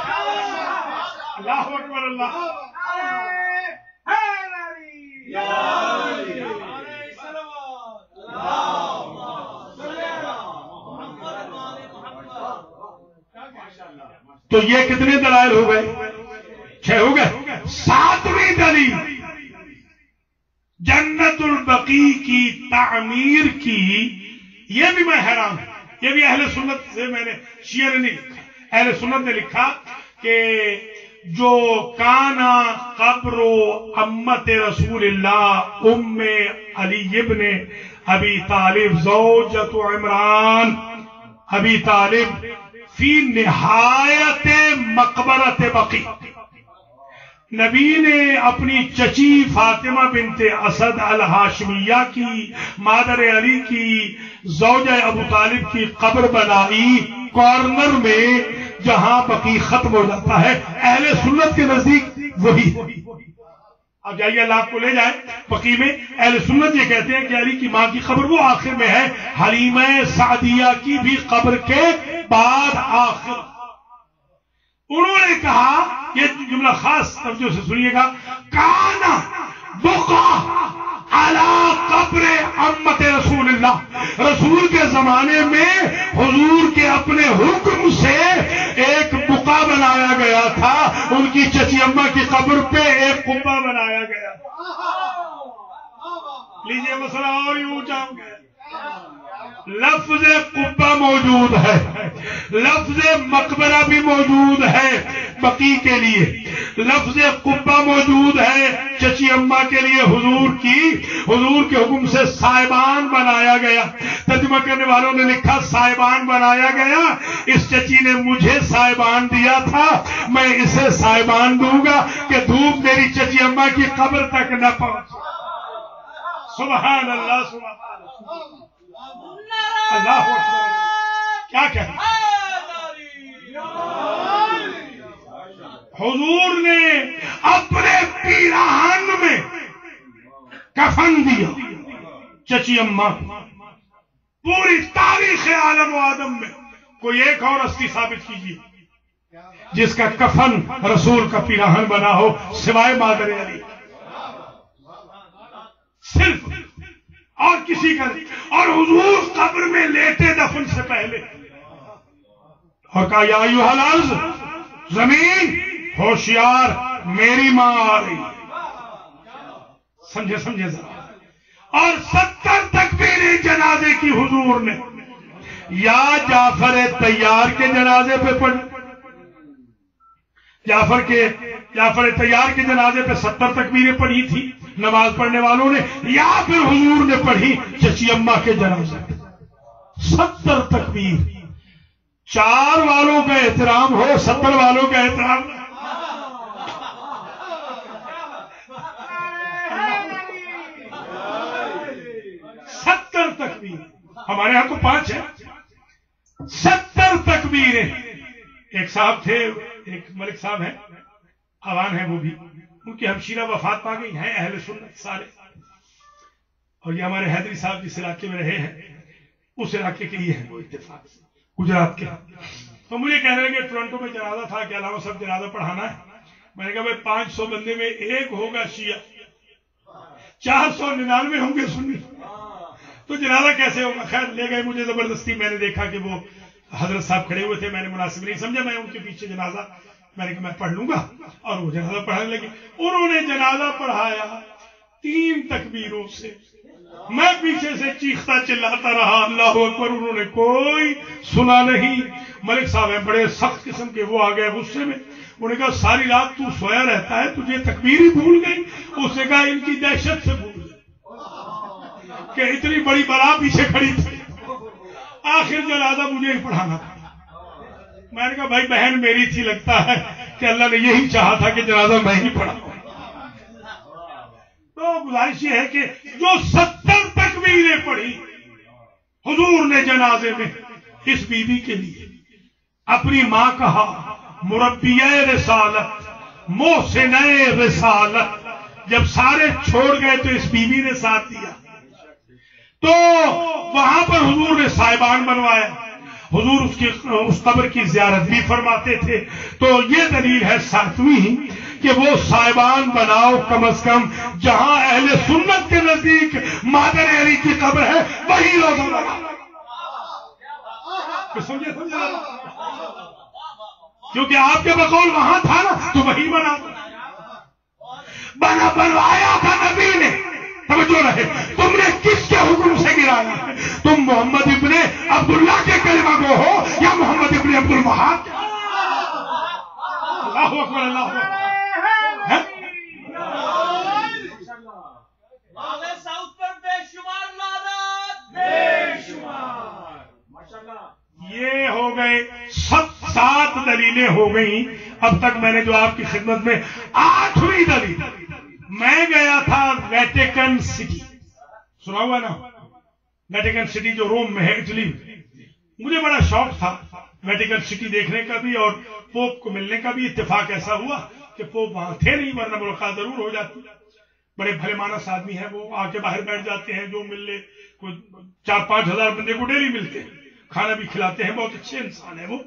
اللہ اکبر، اللہ. تو یہ کتنے دلائل ہو گئے؟ 6 ہو گئے. 7ویں دلیل جنت البقیع کی تعمیر کی. یہ بھی میں حیران ہوں، یہ بھی اہل سنت سے میں نے شیعہ نے نہیں لکھا، اہل سنت نے لکھا کہ جو کانا قبر امت رسول اللہ ام علی ابن ابی طالب زوجت عمران ابی طالب فی نہایت مقبرت بقیع. نبی نے اپنی چچی فاطمہ بنت اسد الہاشمیہ کی، مادر علی کی، زوجہ ابو طالب کی قبر بنائی کارنر میں جہاں بقیع ختم ہو جاتا ہے. اہل سنت کے نزدیک وہی ہے. اب جائیے اللہ آپ کو لے جائے بقیع میں. اہل سنت یہ کہتے ہیں کہ علی کی ماں کی قبر وہ آخر میں ہے، حلیمہ سعدیہ کی بھی قبر کے بعد آخر. انہوں نے کہا، یہ جملہ خاص توجہ سے سنیے گا، کانا بقا علی قبر امت رسول اللہ. رسول کے زمانے میں حضور کے اپنے حکم سے ایک بقا بنایا گیا تھا، ان کی چچی اماں کی قبر پہ ایک قبہ بنایا گیا. لیجیے مسئلہ اور یوں جام گیا. لفظ قبہ موجود ہے, لفظ مقبرہ بھی موجود ہے بقی کے لیے, لفظ قبہ موجود ہے چچی اماں کے لیے. حضور کے حکم سے صاحبان بنایا گیا. ترجمہ کرنے والوں نے لکھا صاحبان بنایا گیا, اس چچی نے مجھے صاحبان دیا تھا, میں اسے صاحبان دوں گا کہ دھوپ میری چچی اماں کی قبر تک نہ پہنچے. سبحان اللہ, سبحان اللہ, کیا کہیں. حضور نے اپنے پیراہن میں کفن دیا چچی اماں. پوری تاریخ عالم و آدم میں کوئی ایک اور ہستی ثابت کیجیے جس کا کفن رسول کا پیراہن بنا ہو سوائے مادر علی. صرف اور کسی کا نہیں. اور حضور قبر میں لیٹے دفن سے پہلے اور کہا یا ایھا الارض, زمین ہوشیار میری ماں آ رہی. سمجھے ذرا. اور 70 تکبیریں جنازے کی حضور نے یا جعفر طیار کے جنازے پہ پڑھی, جعفر طیار کے جنازے پہ 70 تکبیریں پڑھی تھی نماز پڑھنے والوں نے, یا پھر حضور نے پڑھی چچی اماں کے جنازے پہ 70 تکبیر. 4 والوں کا احترام ہو, 70 والوں کا احترام. 70 تکبیر. ہمارے ہاں تو 5 ہے. 70 تکبیریں. ایک صاحب تھے, ایک ملک صاحب ہیں, عوان ہیں وہ بھی, ان کی ہمشیرہ وفات پا گئی ہیں اہل سنت سارے. اور یہ ہمارے حیدری صاحب جس علاقے میں رہے ہیں اس علاقے کے لیے ہیں وہ اتفاق سے, گجرات کے. تو مجھے کہنے لگے ٹورنٹو میں جنازہ تھا کہ علامہ صاحب جنازہ پڑھانا ہے. میں نے کہا بھائی 500 بندے میں ایک ہوگا شیعہ, 499 ہوں گے سنی, تو جنازہ کیسے ہوگا. خیر لے گئے مجھے زبردستی. میں نے دیکھا کہ وہ حضرت صاحب کھڑے ہوئے تھے, میں نے مناسب نہیں سمجھا, میں ان کے پیچھے جنازہ, میں نے کہا میں پڑھ لوں گا, اور وہ جنازہ پڑھانے لگے. انہوں نے جنازہ پڑھایا 3 تکبیروں سے, میں پیچھے سے چیختا چلاتا رہا اللہ اکبر. انہوں نے کوئی سنا نہیں. ملک صاحب ہیں بڑے سخت قسم کے, وہ آ گئے غصے میں. انہوں نے کہا ساری رات تو سویا رہتا ہے, تجھے تکبیر ہی بھول گئی. اس نے کہا ان کی دہشت سے بھول گئی کہ اتنی بڑی بلا پیچھے کھڑی تھی. آخر جنازہ مجھے ہی پڑھانا تھا. میں نے کہا بھائی بہن میری تھی, لگتا ہے کہ اللہ نے یہی چاہا تھا کہ جنازہ میں ہی پڑھا. تو گزارش یہ ہے کہ جو 70 تکبیریں پڑھی حضور نے جنازے میں اس بی بی کے لیے, اپنی ماں کہا مربیہ رسالت, محسنہ رسالت. جب سارے چھوڑ گئے تو اس بی بی نے ساتھ دیا. تو وہاں پر حضور نے صاحبان بنوایا. حضور اس قبر کی زیارت بھی فرماتے تھے. تو یہ دلیل ہے 7ویں کہ وہ صاحبان بناؤ کم از کم جہاں اہل سنت کے نزدیک مادر علی کی قبر ہے وہی روزہ بناؤ. سمجھے کیونکہ آپ کے بقول وہاں تھا نا, تو وہی بنوایا تھا نبی نے. توجہ رہے, تم نے کس کے حکم سے گرایا ہے؟ تم محمد ابن عبداللہ کے کلمہ کو ہو یا محمد ابن عبد الوہاب؟ اللہ اکبر, اللہ اکبر. یہ ہو گئے 7 دلیلیں ہو گئیں. اب تک میں نے جو آپ کی خدمت میں 8ویں دلیل, میں گیا تھا ویٹیکن سٹی, سنا ہوا نا ویٹیکن سٹی جو روم میں ہے اٹلی. مجھے بڑا شوق تھا ویٹیکن سٹی دیکھنے کا بھی اور پوپ کو ملنے کا بھی. اتفاق ایسا ہوا کہ پوپ وہاں تھے نہیں, ورنہ ملاقات ضرور ہو جاتی. بڑے بھلے مانس آدمی ہیں, وہ آ کے باہر بیٹھ جاتے ہیں, جو مل لے کوئی 4-5 ہزار بندے کو ڈیلی ملتے ہیں, کھانا بھی کھلاتے ہیں. بہت اچھے انسان ہیں وہ,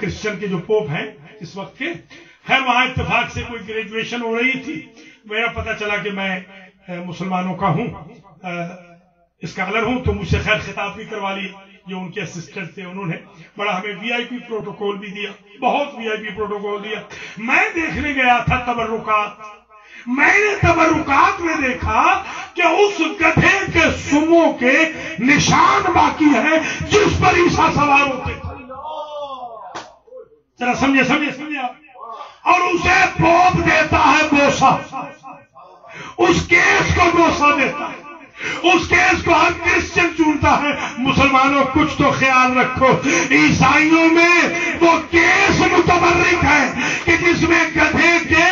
کرسچن کے جو پوپ ہیں اس وقت کے. خیر وہاں اتفاق سے کوئی گریجویشن ہو رہی تھی. میرا پتا چلا کہ میں مسلمانوں کا ہوں, اسکالر ہوں, تو مجھ سے خیر خطاب بھی کروا لی. جو ان کے اسسٹنٹ تھے انہوں نے بڑا ہمیں وی آئی پی پروٹوکول بھی دیا, بہت وی آئی پی پروٹوکول دیا. میں دیکھنے گیا تھا تبرکات. میں نے تبرکات میں دیکھا کہ اس گدھے کے سموں کے نشان باقی ہیں جس پر عیسیٰ سوار ہوتے تھے. ذرا سمجھے آپ. اور اسے پوپ دیتا ہے بوسا، اس کیس کو بوسا دیتا ہے، اس کیس کو ہر کرسچن چنتا ہے. مسلمانوں کچھ تو خیال رکھو، عیسائیوں میں وہ کیس متبرک ہے کہ جس میں گدھے کے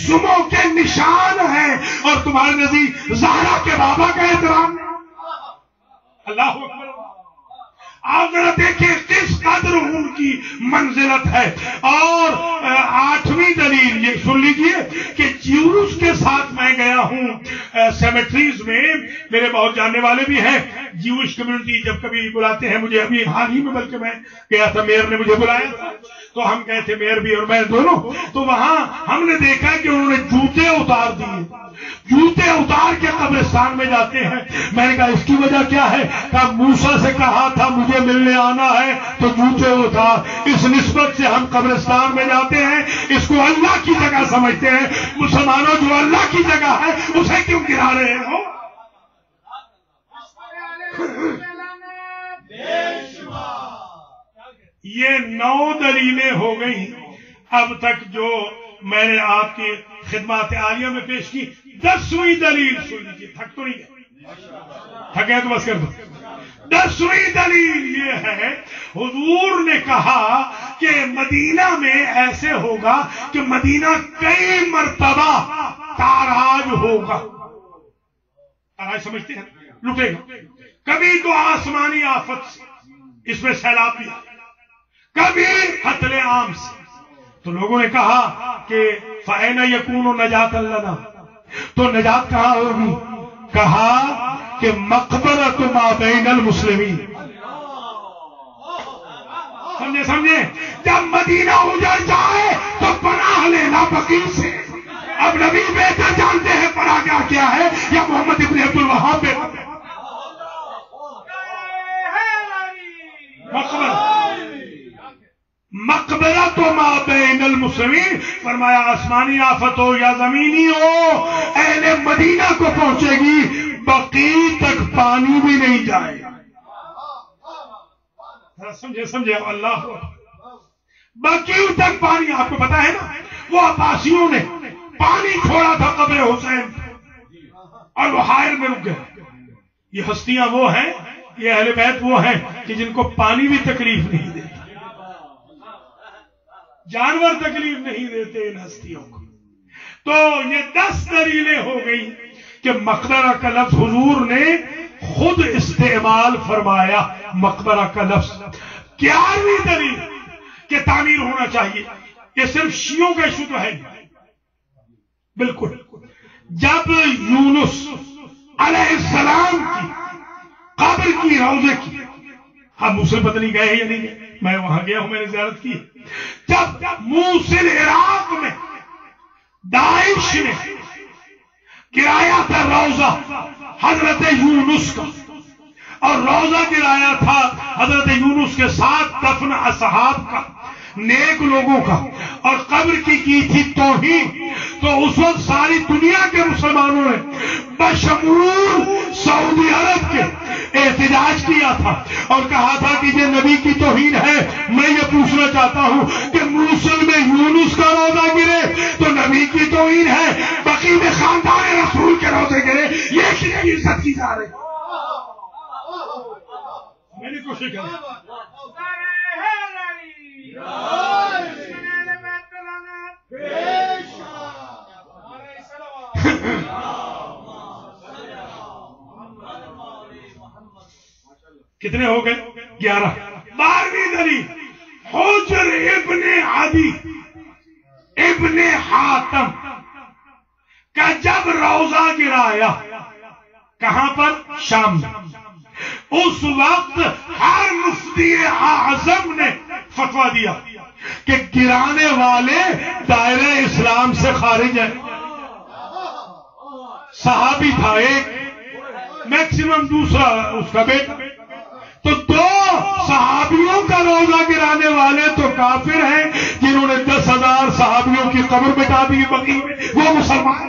سموں کے نشان ہیں، اور تمہارے نزدیک زہرا کے بابا کا احترام. اللہ اکبر. آپ ذرا دیکھیں کس قدر ان کی منزلت ہے. اور 8ویں دلیل یہ سن لیجئے کہ جیوز کے ساتھ میں گیا ہوں سیمیٹریز میں، میرے بہت جاننے والے بھی ہیں. جیوش کمیونٹی جب کبھی بلاتے ہیں مجھے، ابھی حال ہی میں بلکہ میں گیا تھا، میئر نے مجھے بلایا تھا تو ہم گئے تھے، میئر بھی اور میں دونوں. تو وہاں ہم نے دیکھا کہ انہوں نے جوتے اتار دیے، جوتے اتار کے قبرستان میں جاتے ہیں. میں نے کہا اس کی وجہ کیا ہے؟ کہا موسیٰ سے کہا تھا مجھے ملنے آنا ہے تو جوتے اتار. اس نسبت سے ہم قبرستان میں جاتے ہیں، اس کو اللہ کی جگہ سمجھتے ہیں. مسلمانوں جو اللہ کی جگہ ہے اسے کیوں گرا رہے ہو؟ یہ 9 دلیلیں ہو گئی اب تک جو میں نے آپ کی خدمات عالیہ میں پیش کی. 10ویں دلیل سن لیجیے. تھک تو نہیں گئے؟ تھکے تو بس کر دو. 10ویں دلیل یہ ہے، حضور نے کہا کہ مدینہ میں ایسے ہوگا کہ مدینہ کئی مرتبہ تاراج ہوگا. تاراج سمجھتے ہیں؟ لٹے گا. کبھی تو آسمانی آفت سے، اس میں سیلاب بھی، کبھی قتل عام سے. تو لوگوں نے کہا کہ فَأَيْنَ يَكُونُ نَجَاتًا لَنَا، تو نجات کہاں ہوگی؟ کہا کہ مقبرۃ ما بین المسلمین. سمجھے؟ جب مدینہ اجڑ جائے تو پناہ لینا بقیع سے. اب نبی بہتر جانتے ہیں پناہ کیا ہے، یا محمد ابن عبد الوہاب بہتر. مقبرۃ ما بین المسلمین، فرمایا آسمانی آفت ہو یا زمینی ہو، اہل مدینہ کو پہنچے گی، بقیع تک پانی بھی نہیں جائے. سمجھے اللہ. بقیع تک پانی، آپ کو پتا ہے نا وہ عباسیوں نے پانی چھوڑا تھا قبر حسین اور وہ حائل میں رک گئے. یہ ہستیاں وہ ہیں، یہ اہل بیت وہ ہیں کہ جن کو پانی بھی تکلیف نہیں دیتا، جانور تکلیف نہیں دیتے ان ہستیوں کو. تو یہ 10 دلیلیں ہو گئی کہ مقبرہ کا لفظ حضور نے خود استعمال فرمایا. مقبرہ کا لفظ. 11ویں دلیل کہ تعمیر ہونا چاہیے. یہ صرف شیعوں کا ایشو تو ہے بالکل. جب یونس علیہ السلام کی قبر کی، روضے کی، اب موصل پتہ نہیں گئے یا نہیں گئے، میں وہاں گیا ہوں، میں نے زیارت کی. جب موصل عراق میں داعش نے گرایا تھا روضہ حضرت یونس کا، اور روضہ گرایا تھا حضرت یونس کے ساتھ دفن اصحاب کا، نیک لوگوں کا، اور قبر کی تھی توہین. تو اس وقت ساری دنیا کے مسلمانوں نے بشمول سعودی عرب کے احتجاج کیا تھا اور کہا تھا کہ یہ نبی کی توہین ہے. میں یہ پوچھنا چاہتا ہوں کہ موصل میں یونس کا روضہ گرے تو نبی کی توہین ہے، بقیع میں خاندان رسول کے روضے گرے یہ کتنی عزت کی جا رہی. میں نے کوشش کی. کتنے ہو گئے؟ 11. 12ویں دلیل حجر ابن عدی ابن حاتم کا جب روضہ گرایا، کہاں پر؟ شام میں. اس وقت ہر مفتی اعظم نے فتویٰ دیا کہ گرانے والے دائرہ اسلام سے خارج ہیں. صحابی تھا ایک، میکسیمم دوسرا اس کا بیٹا. تو 2 صحابیوں کا روضہ گرانے والے تو کافر ہیں جنہوں نے 10,000 صحابیوں کی قبر مٹا دی بقیع میں، وہ مسلمان.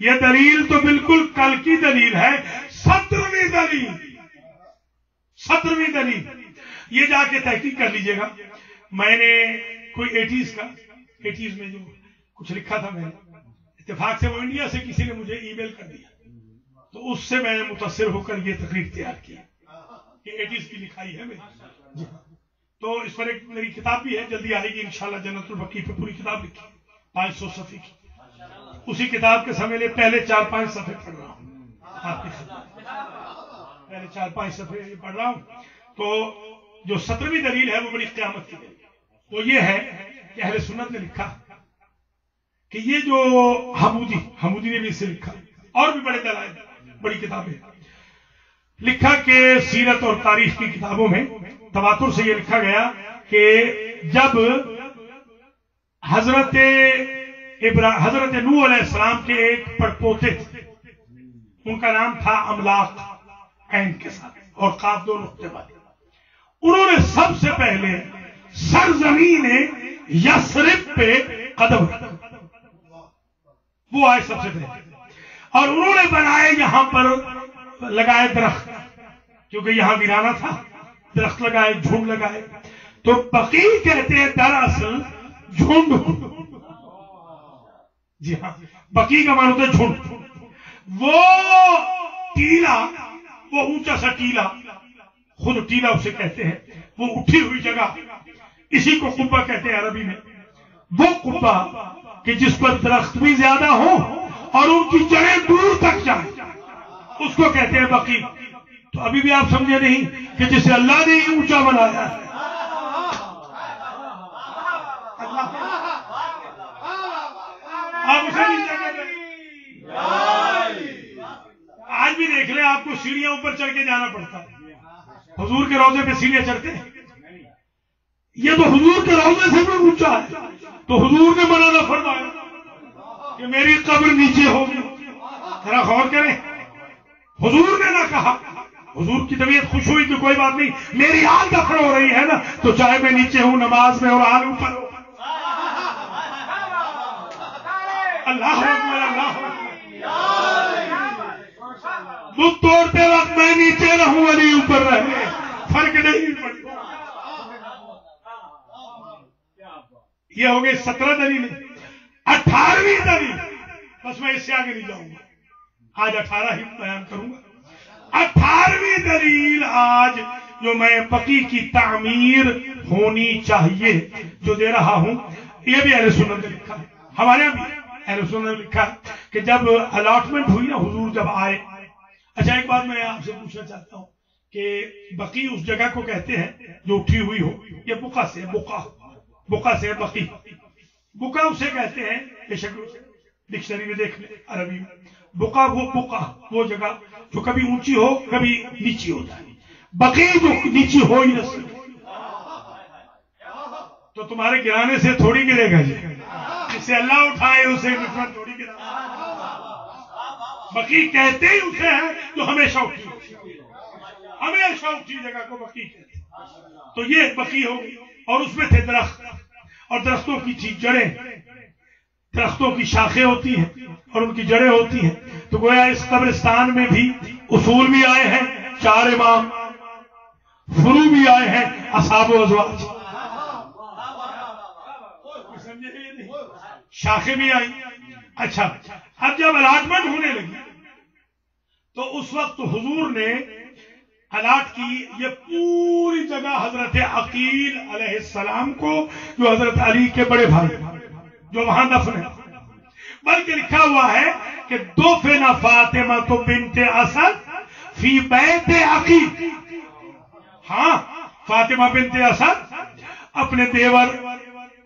یہ دلیل تو بالکل کل کی دلیل ہے، 17ویں دلیل، 17ویں دلیل، یہ جا کے تحقیق کر لیجئے گا۔ میں نے کوئی 80s میں جو کچھ لکھا تھا، میں نے اتفاق سے وہ انڈیا سے کسی نے مجھے ای میل کر دیا، تو اس سے میں متاثر ہو کر یہ تقریر تیار کی، کہ 80s کی لکھائی ہے میری، جی ہاں۔ تو اس پر ایک میری کتاب بھی ہے، جلدی آئے گی انشاءاللہ، جنت البقیع پہ پوری کتاب لکھی 500 صفحے کی۔ اسی کتاب کے سمے پہلے 4-5 صفحے پڑھ رہا ہوں آپ کی خدمت، پہلے 4-5 صفحے یہ پڑھ رہا ہوں۔ تو جو 17ویں دلیل ہے وہ بڑی قیامت کی دلیل، وہ یہ ہے کہ اہل سنت نے لکھا کہ یہ جو حمودی نے بھی اسے لکھا، اور بھی بڑے دلائل، بڑی کتابیں لکھا کہ سیرت اور تاریخ کی کتابوں میں تواتر سے یہ لکھا گیا کہ جب حضرت نوح علیہ السلام کے ایک پڑپوتے تھے، ان کا نام تھا املاق، عین کے ساتھ اور قاف 2 نقطے والے، انہوں نے سب سے پہلے سرزمین یثرب پہ قدم رکھا، وہ آئے سب سے پہلے، اور انہوں نے بنائے یہاں پر لگائے درخت، کیونکہ یہاں ویرانہ تھا، درخت لگائے، جھنڈ لگائے۔ تو بقیع کہتے ہیں دراصل جھنڈ، جی ہاں، بقیع کا معنی ہوتا ہے جھنڈ۔ وہ ٹیلا، وہ اونچا سا ٹیلا، خود ٹیلا اسے کہتے ہیں، وہ اٹھی ہوئی جگہ، اسی کو قبہ کہتے ہیں عربی میں، وہ قبہ کہ جس پر درخت بھی زیادہ ہو اور ان کی جڑیں دور تک جائیں، اس کو کہتے ہیں بقیع۔ تو ابھی بھی آپ سمجھے نہیں کہ جسے اللہ نے ہی اونچا بنایا ہے، آپ اسے نہیں جگہ، آج بھی دیکھ لیں، آپ کو سیڑھیاں اوپر چڑھ کے جانا پڑتا ہے، حضور کے روضے پہ سیڑھیاں چڑھتے ہیں، یہ تو حضور کے روضے سے بھی اونچا ہے، تو حضور نے منع نہ فرمایا کہ میری قبر نیچے ہوگی، ذرا غور کریں، حضور نے نہ کہا، حضور کی طبیعت خوش ہوئی تو کوئی بات نہیں، میری آل دفن ہو رہی ہے نا، تو چاہے میں نیچے ہوں نماز میں اور آل اوپر ہو، اللہ اکبر، اللہ دودھ توڑتے وقت میں نیچے رہوں علی اوپر رہے، فرق نہیں پڑتا۔ یہ ہو گئے 17 دلیل، 18ویں دلیل، بس میں اس سے آگے نہیں جاؤں گا، آج 18 ہی بیان کروں گا۔ 18ویں دلیل آج جو میں بقیع کی تعمیر ہونی چاہیے جو دے رہا ہوں، یہ بھی اہل سنت نے لکھا ہے، ہمارے یہاں بھی اہل سنت نے لکھا کہ جب الاٹمنٹ ہوئی نا، حضور جب آئے۔ اچھا ایک بات میں آپ سے پوچھنا چاہتا ہوں کہ بقیع اس جگہ کو کہتے ہیں جو اٹھی ہوئی ہو، یہ بقع سے، بقع سے بقیع، بقع اسے کہتے ہیں، بے شک ڈکشنری میں دیکھ لیں عربی میں، بقع وہ جگہ جو کبھی اونچی ہو کبھی نیچی ہو جائے، بقیع جو نیچی ہو ہی نہ سکے، تو تمہارے گرانے سے تھوڑی گرے گا، جسے اللہ اٹھائے اسے نفرت تھوڑی گرے گا۔ بقیع کہتے ہی اسے ہیں جو ہمیشہ اٹھی، ہمیشہ اٹھی جگہ کو بقیع کہتے ہیں۔ تو یہ بقیع ہوگی، اور اس میں تھے درخت، اور درختوں کی جڑیں، درختوں کی شاخیں ہوتی ہیں اور ان کی جڑیں ہوتی ہیں۔ تو گویا اس قبرستان میں بھی اصول بھی آئے ہیں، 4 امام، فروع بھی آئے ہیں، اصحاب و ازواج، شاخیں بھی آئی۔ اچھا، اب جب الاٹمنٹ ہونے لگی تو اس وقت حضور نے الاٹ کی یہ پوری جگہ حضرت عقیل علیہ السلام کو، جو حضرت علی کے بڑے بھائی جو وہاں دفن ہے، بلکہ لکھا ہوا ہے کہ دفن فاطمہ بنت اسد فی بیت عقیل، ہاں فاطمہ بنت اسد اپنے دیور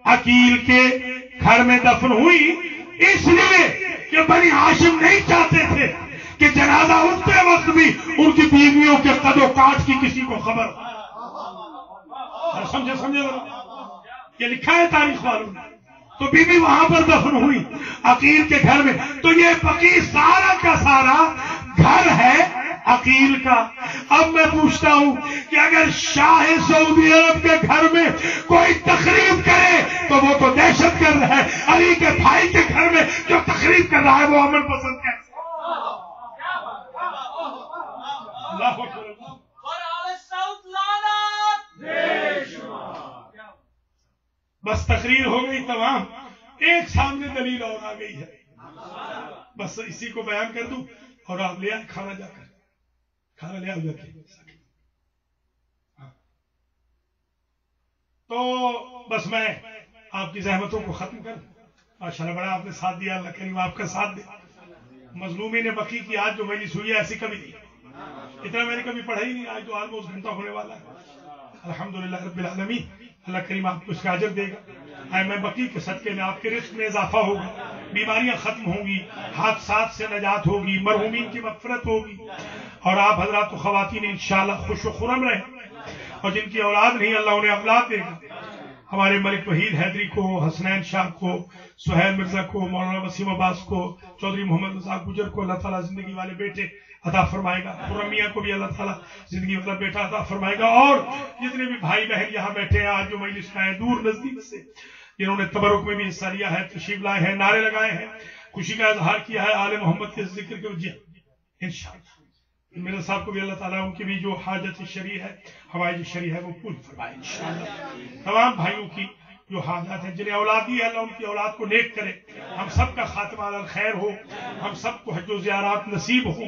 عقیل کے گھر میں دفن ہوئی، اس لیے کہ بنی ہاشم نہیں چاہتے تھے کہ جنازہ اٹھتے وقت بھی ان کی بیویوں کے قد و کاٹ کی کسی کو خبر ہو۔ سمجھے یہ لکھا ہے تاریخ والوں نے۔ تو بی بی وہاں پر دفن ہوئی عقیل کے گھر میں۔ تو یہ بقیع سارا کا سارا گھر ہے عقیل کا۔ اب میں پوچھتا ہوں کہ اگر شاہ سعودی عرب کے گھر میں کوئی تقریب کرے تو وہ تو دہشت گرد ہے، علی کے بھائی کے گھر میں جو تقریب کر رہا ہے وہ امن پسند ہے۔ بس تقریر ہو گئی تمام، ایک سامنے دلیل اور آ گئی ہے، بس اسی کو بیان کر دوں اور آپ لے آئے کھانا، جا کر کھانا لے آؤ جا کے۔ تو بس میں آپ کی زحمتوں کو ختم کر، ماشاءاللہ بڑا آپ نے ساتھ دیا، اللہ کریم آپ کا ساتھ دے۔ مظلومین بقی کی آج جو مجلس ہوئی ہے ایسی کبھی نہیں، اتنا میں نے کبھی پڑھا ہی نہیں، آج تو آلموسٹ گھنٹہ ہونے والا ہے۔ الحمدللہ رب العالمین، اللہ کریم آپ کو اس کا اجر دے گا۔ میں بقی کے صدقے میں آپ کے رزق میں اضافہ ہوگا، بیماریاں ختم ہوں گی، حادثات سے نجات ہوگی، مرحومین کی مغفرت ہوگی، اور آپ حضرات و خواتین انشاءاللہ خوش و خرم رہیں، اور جن کی اولاد نہیں اللہ انہیں اولاد دے گا۔ ہمارے ملک وحید حیدری کو، حسنین شاہ کو، سہیل مرزا کو، مولانا وسیم عباس کو، چودھری محمد رضا گجر کو اللہ تعالیٰ زندگی والے بیٹے عطا فرمائے گا، خرمیہ کو بھی اللہ تعالیٰ زندگی والا بیٹا عطا فرمائے گا، اور جتنے بھی بھائی بہن یہاں بیٹھے ہیں آج جو مجلس میں آئے دور نزدیک سے، جنہوں نے تبرک میں بھی حصہ لیا ہے، تشریف لائے ہیں، نعرے لگائے ہیں، خوشی کا اظہار کیا ہے آل محمد کے ذکر کے وجہ انشاءاللہ میرے صاحب کو بھی اللہ تعالیٰ ان کی بھی جو حاجت شرعی ہے، حوائج شرعی ہے، وہ پوری فرمائے انشاءاللہ۔ تمام بھائیوں کی جو حاجات ہیں، جنہیں اولاد دی ہے اللہ ان کی اولاد کو نیک کرے، ہم سب کا خاتمہ علی الخیر ہو، ہم سب کو حج و زیارات نصیب ہو،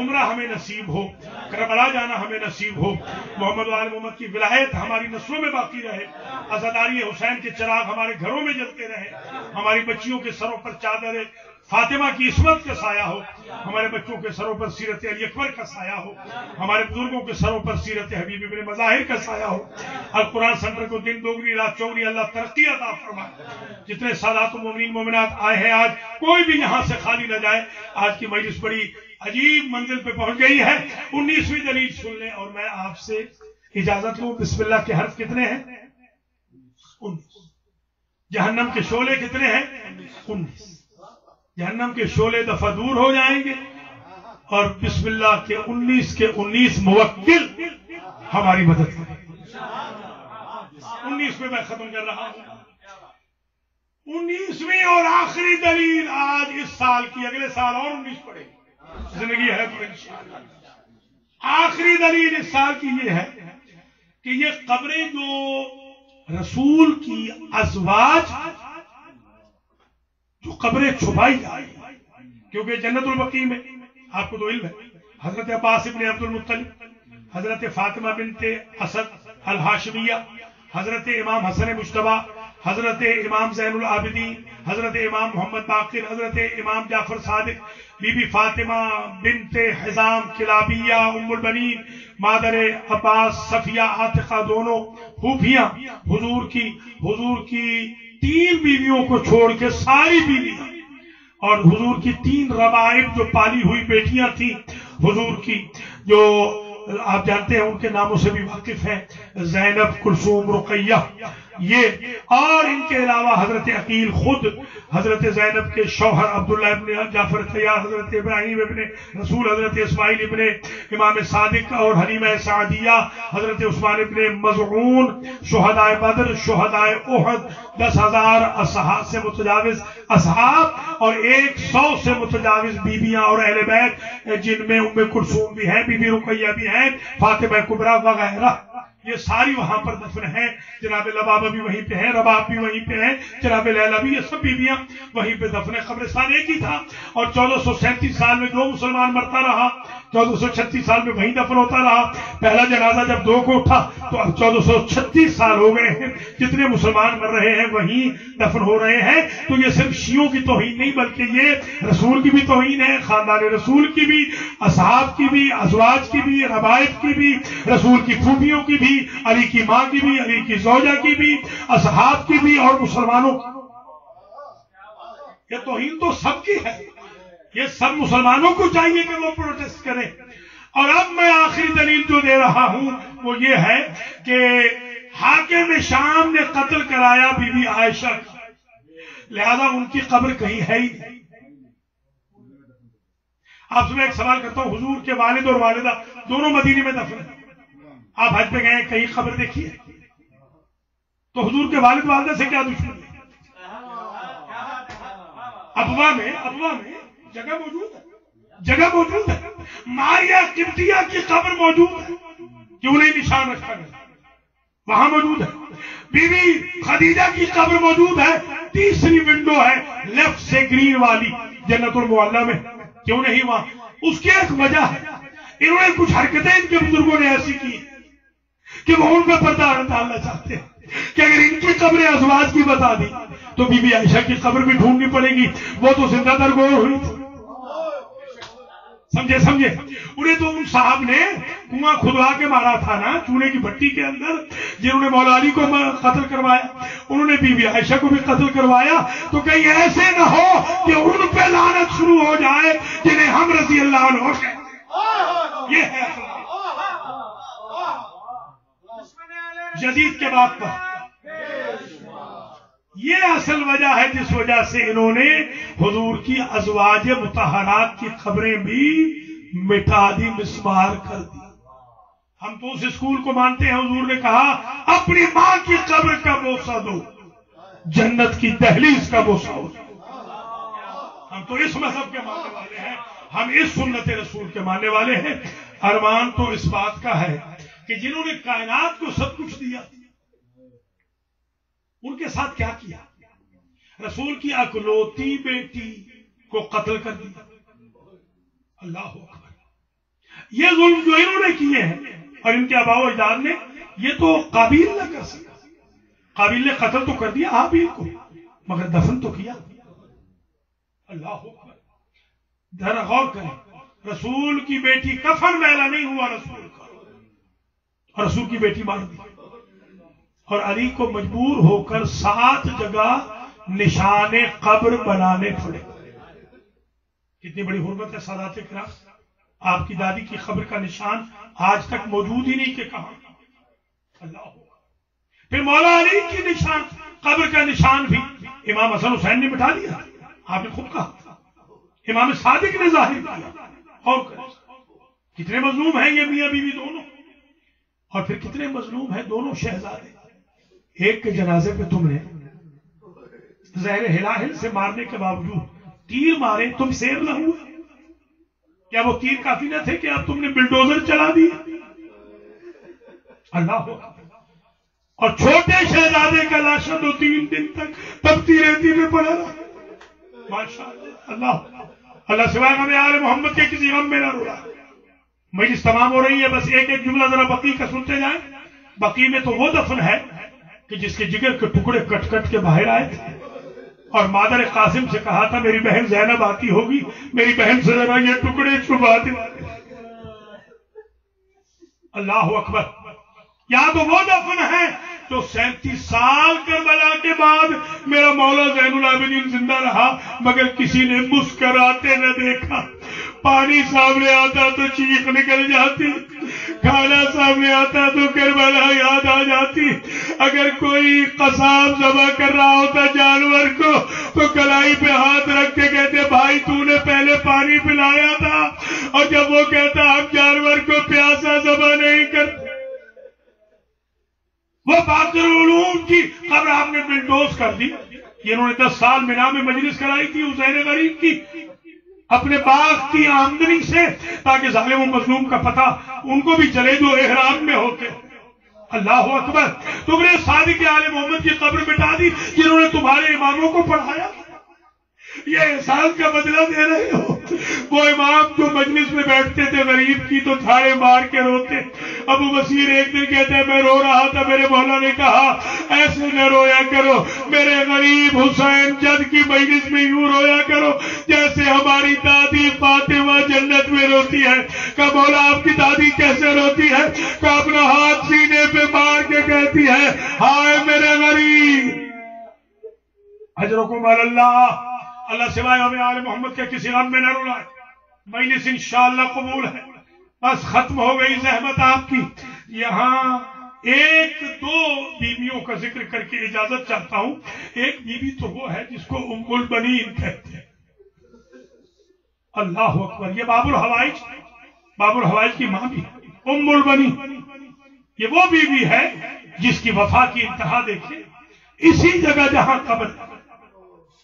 عمرہ ہمیں نصیب ہو، کربلا جانا ہمیں نصیب ہو، محمد وآل محمد کی ولایت ہماری نسلوں میں باقی رہے، عزاداری حسین کے چراغ ہمارے گھروں میں جلتے رہے، ہماری بچیوں کے سروں پر چادر فاطمہ کی عصمت کا سایہ ہو، ہمارے بچوں کے سروں پر سیرت علی اکبر کا سایہ ہو، ہمارے بزرگوں کے سروں پر سیرت حبیب ابن مظاہر کا سایہ ہو۔ القرآن سینٹر کو دن دوگنی رات چوگنی اللہ ترقی عطا فرمائے۔ جتنے سادات و مومنین مومنات آئے ہیں آج کوئی بھی یہاں سے خالی نہ جائے۔ آج کی مجلس بڑی عجیب منزل پہ پہنچ گئی ہے، 19ویں دلیل سن لیں اور میں آپ سے اجازت لوں۔ بسم اللہ کے حرف کتنے ہیں؟ 19۔ جہنم کے شعلے کتنے ہیں؟ 19۔ جہنم کے شعلے دفع دور ہو جائیں گے، اور بسم اللہ کے 19 کے 19 موکل ہماری مدد کریں۔ 19 میں ختم کر رہا ہوں۔ 19ویں اور آخری دلیل آج اس سال کی، اگلے سال اور 19 پڑے گی، زندگی ہے تو انشاءاللہ۔ آخری دلیل اس سال کی یہ ہے کہ یہ قبریں جو رسول کی ازواج جو قبریں چھپائی جائیں، کیونکہ جنت البقیع میں آپ کو تو علم ہے حضرت عباس ابن عبد المطلب، حضرت فاطمہ بنت اسد الہاشمیہ، حضرت امام حسن مجتبیٰ، حضرت امام زین العابدین، حضرت امام محمد باقر، حضرت امام جعفر صادق، بی بی فاطمہ بنت حزام کلابیہ ام البنین، مادر عباس صفیہ عاتقہ، دونوں پھوپھیاں حضور کی 3 بیویوں کو چھوڑ کے ساری بیویاں، اور حضور کی 3 ربائب جو پالی ہوئی بیٹیاں تھیں حضور کی، جو آپ جانتے ہیں ان کے ناموں سے بھی واقف ہیں، زینب، کلثوم، رقیہ، یہ، اور ان کے علاوہ حضرت عقیل خود، حضرت زینب کے شوہر عبداللہ ابن جعفر طیار، حضرت ابراہیم ابن رسول، حضرت اسماعیل ابن امام صادق، اور حلیمہ سعدیہ، حضرت عثمان ابن مظعون، شہدائے بدر، شہدائے احد، 10,000 اصحاب سے متجاوز اصحاب، اور 100 سے متجاوز بیویاں اور اہل بیت، جن میں ام کلثوم بھی ہیں، بی بی رقیہ بھی ہیں، فاطمہ کبریٰ وغیرہ، یہ ساری وہاں پر دفن ہیں۔ جناب لبابہ بھی وہیں پہ ہیں، رباب بھی وہیں پہ ہیں، جناب لیلہ بھی، یہ سب بیویاں وہیں پہ دفن ہیں۔ قبرستان ایک ہی تھا، اور 1437 سال میں 2 مسلمان مرتا رہا، 1436 سال میں وہیں دفن ہوتا رہا۔ پہلا جنازہ جب 2 کو اٹھا تو اب 1436 سال ہو گئے ہیں، جتنے مسلمان مر رہے ہیں وہیں دفن ہو رہے ہیں۔ تو یہ صرف شیعوں کی توہین نہیں، بلکہ یہ رسول کی بھی توہین ہے، خاندان رسول کی بھی، اصحاب کی بھی، ازواج کی بھی، ربائب کی بھی، رسول کی پھوپھیوں کی بھی، علی کی ماں کی بھی، علی کی زوجہ کی بھی، اصحاب کی بھی، اور مسلمانوں کی۔ یہ توہین تو سب کی ہے، یہ سب مسلمانوں کو چاہیے کہ وہ پروٹیسٹ کریں۔ اور اب میں آخری دلیل جو دے رہا ہوں وہ یہ ہے کہ حاکم شام نے قتل کرایا بی بی عائشہ کا، لہذا ان کی قبر کہیں ہے ہی نہیں۔ آپ سے میں ایک سوال کرتا ہوں، حضور کے والد اور والدہ دونوں مدینے میں دفن ہیں، آپ حج پہ گئے کہیں قبر دیکھی ہے؟ تو حضور کے والد والدہ سے کیا دشمنی ہے؟ ابوا میں جگہ موجود ہے، ماریہ قبطیہ کی قبر موجود ہے، کیوں نہیں نشان رکھا گیا؟ وہاں موجود ہے. بی بی خدیجہ کی قبر موجود ہے, تیسری ونڈو ہے لیفٹ سے گرین والی جنت المعلی میں. کیوں نہیں وہاں؟ اس کی ایک وجہ ہے, انہوں نے کچھ حرکتیں ان کے بزرگوں نے ایسی کی کہ وہ ان پہ پردہ ڈالنا چاہتے ہیں کہ اگر ان کی قبر ازواج کی بتا دی تو بی بی عائشہ کی قبر بھی ڈھونڈنی پڑے گی, وہ تو زندہ درگور ہوئی تھی. سمجھے انہیں تو ان صاحب نے کنواں کھدوا کے مارا تھا نا چونے کی بھٹی کے اندر, جنہوں نے مولا علی کو قتل کروایا, انہوں نے بی بی عائشہ کو بھی قتل کروایا. تو کہیں ایسے نہ ہو کہ ان پہ لعنت شروع ہو جائے جنہیں ہم رضی اللہ عنہ ہیں. یہ ہے یزید کے بعد پر یہ اصل وجہ ہے جس وجہ سے انہوں نے حضور کی ازواج مطہرات کی خبریں بھی مٹا دی, مسمار کر دی. ہم تو اس اسکول کو مانتے ہیں, حضور نے کہا اپنی ماں کی قبر کا بوسہ دو, جنت کی دہلیز کا بوسہ ہو. ہم تو اس مذہب کے ماننے والے ہیں, ہم اس سنت رسول کے ماننے والے ہیں. ارمان تو اس بات کا ہے کہ جنہوں نے کائنات کو سب کچھ دیا ان کے ساتھ کیا کیا؟ رسول کی اکلوتی بیٹی کو قتل کر دیا. اللہ اکبر. یہ ظلم جو انہوں نے کیے ہیں اور ان کے آباء و اجداد نے, یہ تو قابیل نہ کر سکا. قابیل نے قتل تو کر دیا حابیل کو, مگر دفن تو کیا. اللہ اکبر. ذرا غور کریں, رسول کی بیٹی کفن میلا نہیں ہوا رسول کا, اور رسول کی بیٹی مار دی, اور علی کو مجبور ہو کر 7 جگہ نشان قبر بنانے پڑے. کتنی بڑی حرمت ہے سادات کرام. آپ کی دادی کی قبر کا نشان آج تک موجود ہی نہیں کہ کہاں. اللہ. پھر مولا علی کی نشان قبر کا نشان بھی امام حسن حسین نے مٹا دیا. آپ نے خود کہا امام صادق نے ظاہر کیا. اور کتنے مظلوم ہیں یہ میاں بیوی دونوں, اور پھر کتنے مظلوم ہیں دونوں شہزادے. ایک کے جنازے پہ تم نے زہر ہلاہل سے مارنے کے باوجود تیر مارے, تم سیر نہ ہوئے. کیا وہ تیر کافی نہ تھے کہ اب تم نے بلڈوزر چلا دی؟ اللہ. اور چھوٹے شہزادے کا لاشا تو 3 دن تک تبتی رہتی میں پڑا رہا. ماشاء اللہ. اللہ سوائے ہمیں آل محمد کے کسی غم میں نہ رولا. مجلس تمام ہو رہی ہے, بس ایک جملہ ذرا بقی کا سنتے جائیں. بقی میں تو وہ دفن ہے کہ جس کے جگر کے ٹکڑے کٹ کٹ کے باہر آئے تھے, اور مادر قاسم سے کہا تھا میری بہن زینب آتی ہوگی, میری بہن سے ذرا یہ ٹکڑے چھپا دے. اللہ اکبر. یا تو وہ دفن ہے جو 37 سال کربلا کے بعد میرا مولا زین العابدین زندہ رہا مگر کسی نے مسکراتے نہ دیکھا. پانی سامنے آتا تو چیخ نکل جاتی, کھانا سامنے آتا تو کربلا یاد آ جاتی. اگر کوئی قصاب ذبح کر رہا ہوتا جانور کو تو کلائی پہ ہاتھ رکھ کے کہتے بھائی تو نے پہلے پانی پلایا تھا, اور جب وہ کہتا ہم جانور کو پیاسا ذبح نہیں کرتے. وہ باقر علوم کی قبر آپ نے بلڈوز کر دی. انہوں نے 10 سال مینا میں مجلس کرائی تھی حسین غریب کی اپنے باغ کی آمدنی سے, تاکہ ظالم و مظلوم کا پتہ ان کو بھی چلے جو احرام میں ہوتے. اللہ اکبر. تم نے صادق آل محمد کی قبر مٹا دی جنہوں نے تمہارے اماموں کو پڑھایا. یہ احسان کا بدلہ دے رہے ہو. وہ امام جو مجلس میں بیٹھتے تھے غریب کی تو تھاڑے مار کے روتے. ابو بصیر ایک دن کہتے ہیں میں رو رہا تھا, میرے مولا نے کہا ایسے نہ رویا کرو, میرے غریب حسین جد کی مجلس میں یوں رویا کرو جیسے ہماری دادی فاطمہ جنت میں روتی ہے. کہ مولا آپ کی دادی کیسے روتی ہے؟ کہ اپنا ہاتھ سینے پہ مار کے کہتی ہے ہائے میرے غریب. اجرکم علی اللہ. اللہ سوائے ہمیں آل محمد کے کسی غم میں نہ رلائے. مجلس انشاءاللہ قبول ہے. بس ختم ہو گئی زحمت آپ کی. یہاں 1-2 بیویوں کا ذکر کر کے اجازت چاہتا ہوں. ایک بیوی تو وہ ہے جس کو ام البنین کہتے ہیں. اللہ اکبر. یہ باب الحوائج کی ماں بھی ام البنین. یہ وہ بیوی ہے جس کی وفا کی انتہا دیکھیں اسی جگہ جہاں قبر,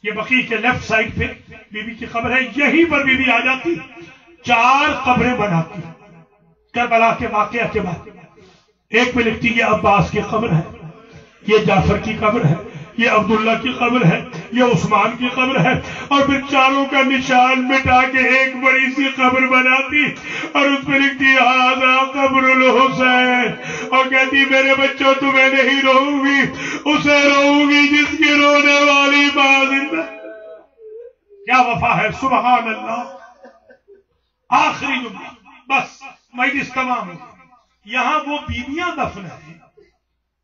یہ بقیع کے لیفٹ سائڈ پہ بی بی کی قبر ہے, یہیں پر بی بی آ جاتی 4 قبریں بناتی کربلا کے واقعہ کے بعد. ایک میں لکھتی یہ عباس کی قبر ہے، یہ جعفر کی قبر ہے، یہ عبداللہ کی قبر ہے، یہ عثمان کی قبر ہے، اور پھر چاروں کا نشان مٹا کے ایک بڑی سی قبر بناتی اور اس پہ لکھتی ھذا قبر الحسین، اور کہتی میرے بچوں تمہیں نہیں روؤں گی، اسے روؤں گی جس کی رونے والی ماں زندہ۔ کیا وفا ہے، سبحان اللہ۔ آخری جملہ، بس مجلس تمام ہو گئی۔ یہاں وہ بیویاں دفن ہیں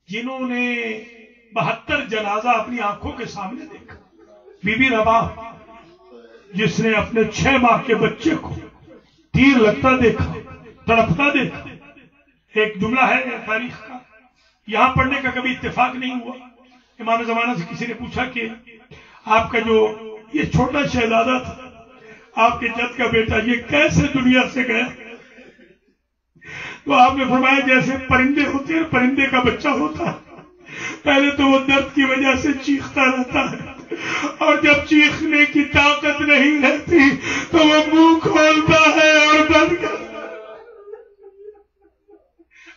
جنہوں نے 72 جنازہ اپنی آنکھوں کے سامنے دیکھا۔ بی بی رباح جس نے اپنے 6 ماہ کے بچے کو تیر لگتا دیکھا، تڑپتا دیکھا۔ ایک جملہ ہے تاریخ کا، یہاں پڑھنے کا کبھی اتفاق نہیں ہوا۔ امام زمانہ سے کسی نے پوچھا کہ آپ کا جو یہ چھوٹا شہزادہ تھا، آپ کے جد کا بیٹا، یہ کیسے دنیا سے گیا؟ تو آپ نے فرمایا جیسے پرندے ہوتے ہیں، پرندے کا بچہ ہوتا ہے، پہلے تو وہ درد کی وجہ سے چیختا رہتا ہے، اور جب چیخنے کی طاقت نہیں رہتی تو وہ منہ کھولتا ہے اور بند کرتا ہے۔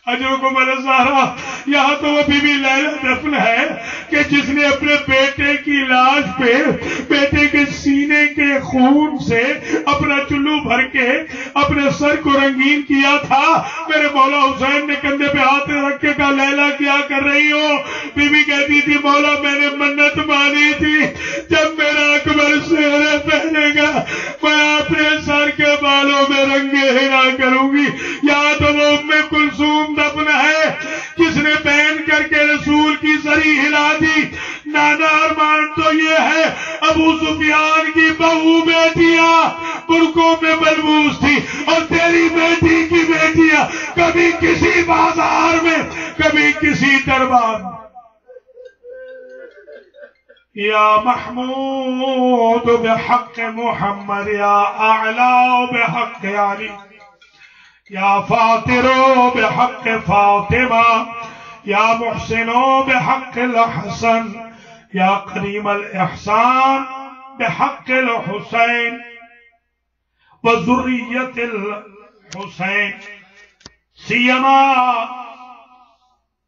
اجرکم الزہرا، یہاں تو وہ بی بی لیلا دفن ہے کہ جس نے اپنے بیٹے کی لاش پہ بیٹے کے سینے کے خون سے اپنا چلو بھر کے اپنے سر کو رنگین کیا تھا۔ میرے مولا حسین نے کندھے پہ ہاتھ رکھ کے کہا لیلا کیا کر رہی ہو؟ بی بی کہتی تھی مولا میں نے منت مانی تھی جب میرا اکبر سہرے پہنے گا میں اپنے سر کے بالوں میں رنگے ہلا کروں گی۔ یا تو وہ ام کلثوم دفن ہے جس نے پہن کر کے رسول کی زری ہلا دی۔ نانا ارمان تو یہ ہے ابو سفیان کی بہو بیٹیاں برقعوں میں ملبوس تھی، اور تیری بیٹی کی بیٹیاں کبھی کسی بازار میں کبھی کسی دربار میں۔ یا محمود بحق محمد، یا اعلی بحق علی، یا فاطر بحق فاطمہ، یا محسن بحق الحسن، یا کریم الاحسان بحق الحسین وذریت الحسین۔ سیما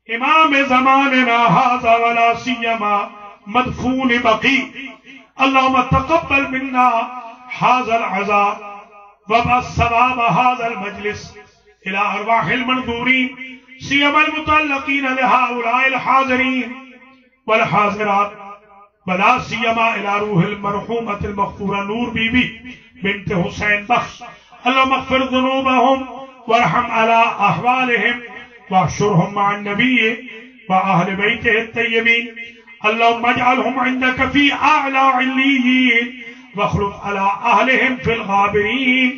امام زماننا ھذا ولا سیما مدفون بقی، اللہم تقبل منا ھذا العزاء وابعث ثواب هذا المجلس الى ارواح المنظورين سيما المتعلقين لهؤلاء الحاضرين والحاضرات، ولا سيما الى روح المرحومة المغفورة نور بی بی بنت حسین بخش، اللهم اغفر ذنوبهم وارحم على احوالهم واحشرهم مع النبي واهل بيته الطيبين، اللهم اجعلهم عندك في اعلى عليين واخلف على اهلهم في الغابرين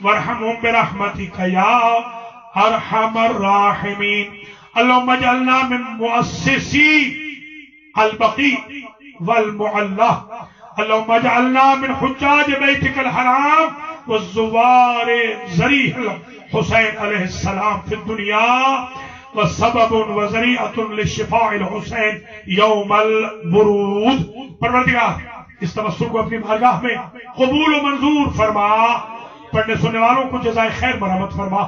وارحمهم برحمتك يا ارحم الراحمين، اللهم اجعلنا من مؤسسي البقيع والمعلى، اللهم اجعلنا من حجاج بيتك الحرام والزوار ذريح الحسين عليه السلام في الدنيا، وسبب وذریعۃ للشفاء الحسین یوم البرود۔ پروردگار اس تبسم کو اپنی بارگاہ میں قبول و منظور فرما، پڑھنے سننے والوں کو جزائے خیر مرحمت فرما۔